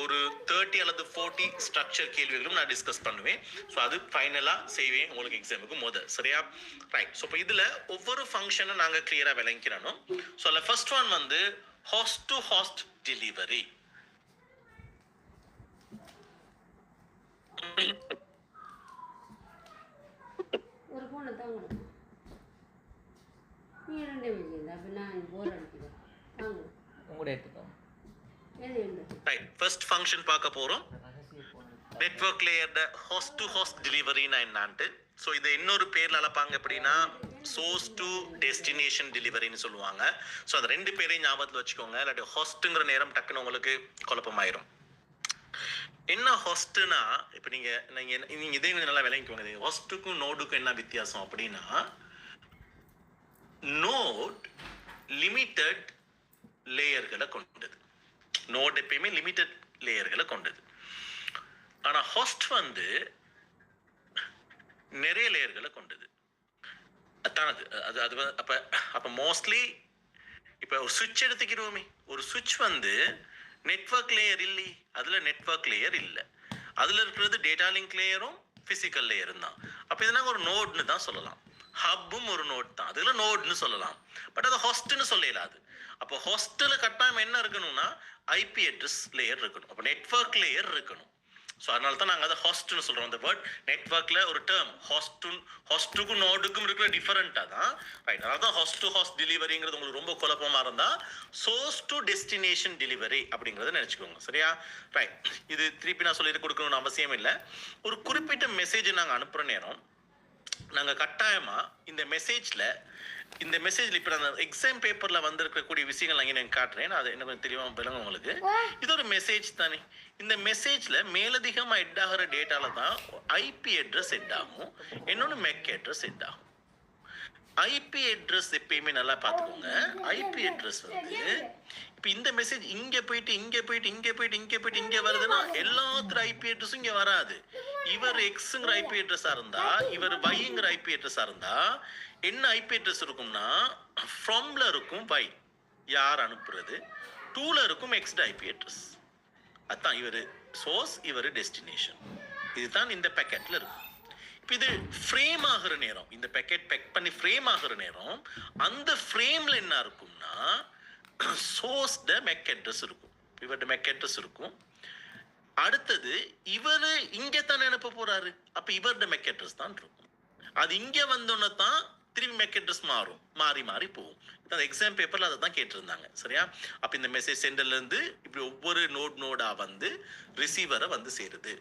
ஒரு 30 அல்லது 40 ஸ்ட்ரக்சர் கேள்விகளும் நான் டிஸ்கஸ் பண்ணுவேன். ஸோ அது ஃபைனலா செய்வேன் உங்களுக்கு எக்ஸாமுக்கு முதல். சரியா? ரைட். ஸோ இப்போ இதுல ஒவ்வொரு ஃபங்க்ஷனை நாங்க கிளியரா விளங்கிக்கிறோம். ஸோ அதில் ஃபர்ஸ்ட் ஒன் வந்து ஹாஸ்ட் டு ஹாஸ்ட் டெலிவரி.
ஒரு போனை தாங்க நீ ரெண்டே வச்சுருந்தா அப்போ நான் போர் அடிக்கிறேன் தாங்க
உங்களோட எடுத்துக்கோ.
எது என்ன
ரைட். ஃபர்ஸ்ட் ஃபங்க்ஷன் பார்க்க போறோம். நெட்வொர்க் லேயர்ட ஹாஸ்ட் டு ஹாஸ்ட் டெலிவரினா என்னான்ட்டு. ஸோ இதை இன்னொரு பேர்ல அழைப்பாங்க எப்படின்னா சோர்ஸ் டு டெஸ்டினேஷன் டெலிவரின்னு சொல்லுவாங்க. ஸோ அது ரெண்டு பேரையும் ஞாபகத்தில் வச்சுக்கோங்க. இல்லாட்டி ஹாஸ்ட்டுங்கிற நேரம் டக்குன்னு உங்களுக்கு குழப்பமாயிரும். என்ன ஹாஸ்ட்னா இப்போ நீங்க இதே நல்லா விளங்கிக்கோங்க. ஹாஸ்ட்டுக்கும் நோடுக்கும் என்ன வித்தியாசம் அப்படின்னா நோட் லிமிட்டட் லேயர்களை கொண்டது. நோட் எப்பயுமே லிமிட்டட் லேயர்களை கொண்டது. ஆனா ஹாஸ்ட் வந்து நிறைய லேயர்களை கொண்டது. அதான் அது அது அப்ப மோஸ்ட்லி இப்ப ஒரு சுவிட்ச் எடுத்துக்கிடுவோமே. ஒரு சுவிட்ச் வந்து நெட்வொர்க் லேயர் இல்லை. அதுல நெட்வொர்க் லேயர் இல்லை. அதுல இருக்கிறது டேட்டா லிங்க் லேயரும் பிசிக்கல் லேயரும் தான். அப்ப இதை நாங்கள் ஒரு நோட்னு தான் சொல்லலாம். ஹப்பும் ஒரு நோட் தான். அதுல நோட்னு சொல்லலாம். பட் அது ஹாஸ்ட்னு சொல்லலாது. அப்போ ஹாஸ்ட்ல கட்டாயம் என்ன இருக்கணும்னா ஐபி அட்ரஸ் லேயர் இருக்கணும். அப்போ நெட்வொர்க் லேயர் இருக்கணும். ஸோ அதனால தான் நாங்கள் அதை ஹாஸ்ட்னு சொல்கிறோம். அந்த வேர்ட் நெட்வொர்க்கில் ஒரு டேர்ம் ஹாஸ்ட்டுக்கும் நோடுக்கும் இருக்கிற டிஃபரெண்ட்டாக தான். ரைட். அதனால தான் ஹாஸ்ட் டு ஹாஸ்ட் டெலிவரிங்கிறது உங்களுக்கு ரொம்ப குழப்பமாக இருந்தால் சோர்ஸ் டு டெஸ்டினேஷன் டெலிவரி அப்படிங்கிறத நினச்சிக்கோங்க. சரியா? ரைட். இது திருப்பி நான் சொல்லி கொடுக்கணும்னு அவசியம் இல்லை. ஒரு குறிப்பிட்ட மெசேஜ் நாங்கள் அனுப்புகிற நேரம் நாங்கள் கட்டாயமாக இந்த மெசேஜில் இப்போ நான் எக்ஸாம் பேப்பரில் வந்திருக்கக்கூடிய விஷயங்கள் நான் இங்கே காட்டுறேன். அது என்ன கொஞ்சம் தெளிவாக விளங்கும் உங்களுக்கு. இது ஒரு மெசேஜ் தானே. இந்த மெசேஜில் மேலதிகமாக ஹெட் ஆகிற டேட்டாவில் தான் ஐபி அட்ரஸ் ஹெட் ஆகும். இன்னொன்று மெக் அட்ரஸ் ஹெட் ஆகும். ஐபி அட்ரஸ் எப்பயுமே நல்லா பார்த்துக்கோங்க. ஐபி அட்ரஸ் வந்து இப்போ இந்த மெசேஜ் இங்கே போயிட்டு இங்கே வருதுன்னா எல்லாத்திர ஐபி அட்ரஸும் இங்கே வராது. இவர் எக்ஸுங்கிற ஐபி அட்ரஸாக இருந்தா இவர் வைங்கிற ஐபி அட்ரஸாக இருந்தா என்ன ஐபி அட்ரஸ் இருக்கும்னா ஃப்ரம்ல இருக்கும் வை யார் அனுப்புறது, டூல இருக்கும் எக்ஸ்ட் ஐபி அட்ரஸ். அதான் இவர் சோர்ஸ் இவர் டெஸ்டினேஷன். இதுதான் இந்த பேக்கெட்ல இருக்கும். இப்போ இது ஃப்ரேம் ஆகிற நேரம், இந்த பேக்கெட் பேக் பண்ணி ஃப்ரேம் ஆகிற நேரம் அந்த ஃப்ரேம்ல என்ன இருக்கும்னா சோர்ஸ்ட மெக் அட்ரஸ் இருக்கும், இவர்ட மெக் அட்ரஸ் இருக்கும். அடுத்தது இவர் இங்கே தானே அனுப்ப போறாரு. அப்ப இவர்ட மெக் அட்ரஸ் தான் இருக்கும். அது இங்கே வந்தோன்னு தான் திரும்பி மெக் அட்ரஸ் மாறி போகும். அந்த எக்ஸாம் பேப்பர்ல அதை தான் கேட்டிருந்தாங்க. சரியா? அப்ப இந்த மெசேஜ் சென்டர்ல இருந்து இப்படி ஒவ்வொரு நோடா வந்து ரிசீவரை வந்து சேருது.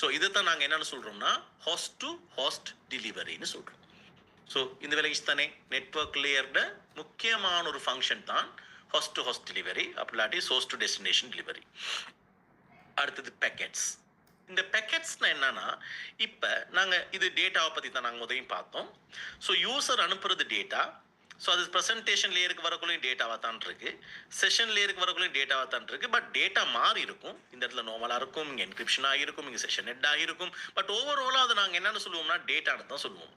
ஸோ இதைத்தான் நாங்கள் என்னென்னு சொல்கிறோம்னா ஹாஸ்ட் டு ஹாஸ்ட் டெலிவரின்னு சொல்கிறோம். ஸோ இந்த விலைக்கு தானே நெட்வொர்க் லேயர்ட முக்கியமான ஒரு ஃபங்க்ஷன் தான் ஹாஸ்ட் டு ஹாஸ்ட் டெலிவரி, அப்படி இல்லாட்டி சோர்ஸ் டு டெஸ்டினேஷன் டெலிவரி. அடுத்தது பேக்கெட்ஸ். இந்த பேக்கெட்ஸ்னா என்னன்னா இப்போ நாங்கள் இது டேட்டாவை பற்றி தான் நாங்கள் முதலையும் பார்த்தோம். ஸோ யூசர் அனுப்புறது டேட்டா, ஸோ அது ப்ரெசன்டேஷன் லேயருக்கு வரக்குள்ளேயும் டேட்டாவாக தான் இருக்கு, செஷன் லேயருக்கு வரக்குள்ளேயும் டேட்டாவாக தான் இருக்கு. பட் டேட்டா மாறி இருக்கும். இந்த இடத்துல நார்மலாக இருக்கும், இங்கே என்கிரிப்ஷன் ஆகிருக்கும், இங்கே செஷன் ஹெட் ஆகிருக்கும். பட் ஓவராலாக அதை நாங்கள் என்னென்னு சொல்லுவோம்னா டேட்டான்னு தான் சொல்லுவோம்.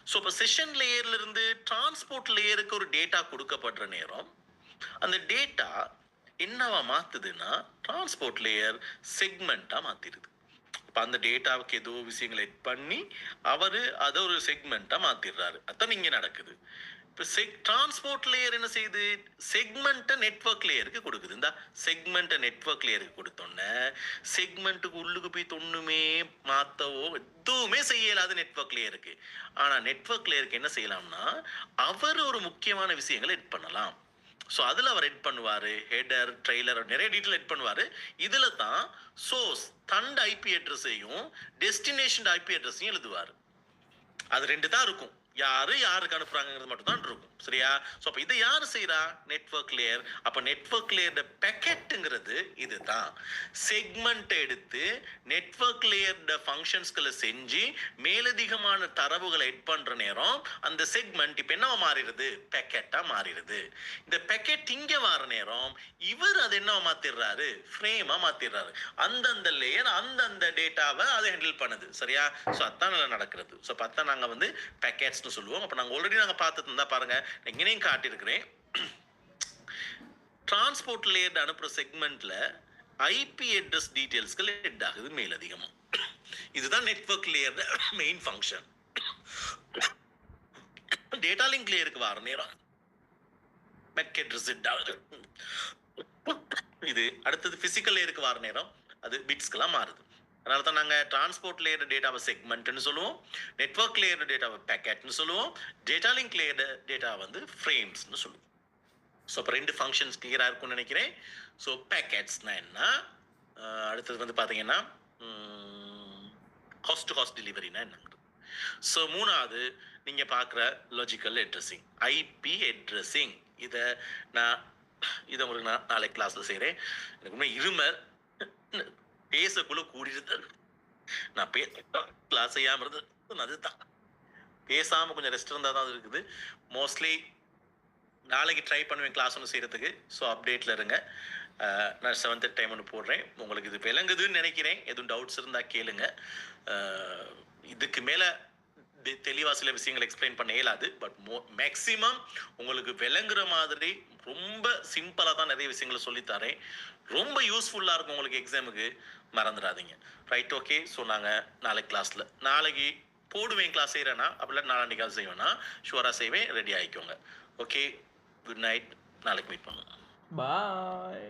ஸோ இப்போ செஷன் லேயர்லேருந்து டிரான்ஸ்போர்ட் லேயருக்கு ஒரு டேட்டா கொடுக்கப்படுற நேரம் அந்த டேட்டா என்னவா மாற்றுதுன்னா டிரான்ஸ்போர்ட் லேயர் செக்மெண்ட்டாக மாற்றிடுது. இப்போ அந்த டேட்டாவுக்கு ஏதோ விஷயங்களை எட் பண்ணி அவர் அதை ஒரு செக்மெண்ட்டாக மாற்றிடுறாரு. அதான் இங்கே நடக்குது. இப்போ டிரான்ஸ்போர்ட் லேயர் என்ன செய்யுது, செக்மெண்ட்டை நெட்வொர்க் லேயருக்கு கொடுக்குது. இந்த செக்மெண்ட்டை நெட்வொர்க் லேயருக்கு கொடுத்தோன்னே செக்மெண்ட்டுக்கு உள்ளுக்கு போய் தொண்ணுமே மாற்றவோ எதுவுமே செய்யலாது நெட்வொர்க் லேயருக்கு. ஆனால் நெட்வொர்க் லேயருக்கு என்ன செய்யலாம்னா அவர் ஒரு முக்கியமான விஷயங்களை எட் பண்ணலாம். ஸோ அதில் அவர் எட் பண்ணுவார், ஹெடர் ட்ரெய்லர் நிறைய டீட்டெயில் எட் பண்ணுவார். இதில் தான் சோர்ஸ் தண்ட ஐபி அட்ரஸையும் டெஸ்டினேஷன் ஐபி அட்ரஸையும் எழுதுவார். அது ரெண்டு தான் இருக்கும். யாருக்கு அனுப்புறாங்கிறது மட்டும் தான் இருக்கும். சரியா? ஸோ அப்போ இதை யார் செய்கிறா, நெட்வொர்க் லேயர். அப்போ நெட்வொர்க் லேயரோட பேக்கெட்டுங்கிறது இதுதான். செக்மெண்ட்டை எடுத்து நெட்வொர்க் லேயரோட ஃபங்க்ஷன்ஸ்களை செஞ்சு மேலதிகமான தரவுகளை எட் பண்ணுற நேரம் அந்த செக்மெண்ட் இப்போ என்னவா மாறிடுது, பேக்கெட்டாக மாறிடுது. இந்த பேக்கெட் இங்கே வர நேரம் இவர் அது என்னவா மாற்றிடுறாரு, ஃப்ரேமாக மாற்றிடுறாரு. அந்தந்த லேயர் அந்தந்த டேட்டாவை அதை ஹேண்டில் பண்ணுது. சரியா? ஸோ அதான் நல்லா நடக்கிறது. ஸோ பார்த்தா நாங்கள் வந்து பேக்கெட்ஸ் சொல்லுவோம். அப்ப நாங்க ஆல்ரெடி நாங்க பார்த்துட்டு இருந்தா பாருங்க, இங்கேயும் காட்டியிருக்கிறேன். டிரான்ஸ்போர்ட் லேயர் அனுப்புற செக்மெண்ட்ல ஐபி அட்ரஸ் டீடைல்ஸ்கள் ஹெட் ஆகுது மேலதிகமா. இதுதான் network layer main function. Data link லேயருக்கு வர நேரம் மேக் அட்ரஸ் ஹெட் ஆகுது. இது அடுத்தது பிசிக்கல் லேயருக்கு வர நேரம் அது பிட்ஸ்க்கெல்லாம் மாறுது. அதனால தான் நாங்கள் டிரான்ஸ்போர்ட் லேயர் டேட்டாவை செக்மெண்ட்னு சொல்லுவோம், நெட்வொர்க் லேயர் டேட்டாவை பேக்கெட்னு சொல்லுவோம், டேட்டா லிங்க் லேயர் டேட்டா வந்து ஃப்ரேம்ஸ்னு சொல்லுவோம். ஸோ அப்போ ரெண்டு ஃபங்க்ஷன்ஸ் கிளியராக இருக்கும்னு நினைக்கிறேன். ஸோ பேக்கெட்ஸ்னா என்ன, அடுத்தது வந்து பார்த்தீங்கன்னா ஹாஸ்ட் டு ஹாஸ்ட் டெலிவரினா என்னங்கிறது. ஸோ மூணாவது நீங்கள் பார்க்குற லாஜிக்கல் அட்ரஸிங், ஐபி அட்ரஸிங். இதை உங்களுக்கு நான் நாளைக்கு கிளாஸில் செய்கிறேன். எனக்கு உண்மை இருமல் பேசக்குள்ள கூடிட்டு நான் கிளாஸ் செய்யாமல் இருந்தது அதுதான். பேசாமல் கொஞ்சம் ரெஸ்ட் இருந்தால் தான் இருக்குது. மோஸ்ட்லி நாளைக்கு ட்ரை பண்ணுவேன் கிளாஸ் ஒன்று செய்கிறதுக்கு. ஸோ அப்டேட்டில் இருங்க. நான் 7th டைம் ஒன்று போடுறேன். உங்களுக்கு இது விளங்குதுன்னு நினைக்கிறேன். எதுவும் டவுட்ஸ் இருந்தால் கேளுங்க. இதுக்கு மேலே தெளிவாக சில விஷயங்கள் எக்ஸ்பிளைன் பண்ண இயலாது. பட் மேக்ஸிமம் உங்களுக்கு விளங்குற மாதிரி ரொம்ப சிம்பிளாக தான் நிறைய விஷயங்களை சொல்லித்தரேன். ரொம்ப யூஸ்ஃபுல்லாக இருக்கும் உங்களுக்கு எக்ஸாமுக்கு. மறந்துடாதீங்க. ரைட்? ஓகே. ஸோ நாங்கள் நாளைக்கு கிளாஸில் நாளைக்கு போடுவேன் கிளாஸ் செய்கிறேன்னா, அப்படிலாம் நாளாண்டிக்காவது செய்வேன்னா ஷுவராக செய்வேன். ரெடி ஆகிக்கோங்க. Okay, good night. நாளைக்கு மீட் பண்ணுவோம்.
பாய்.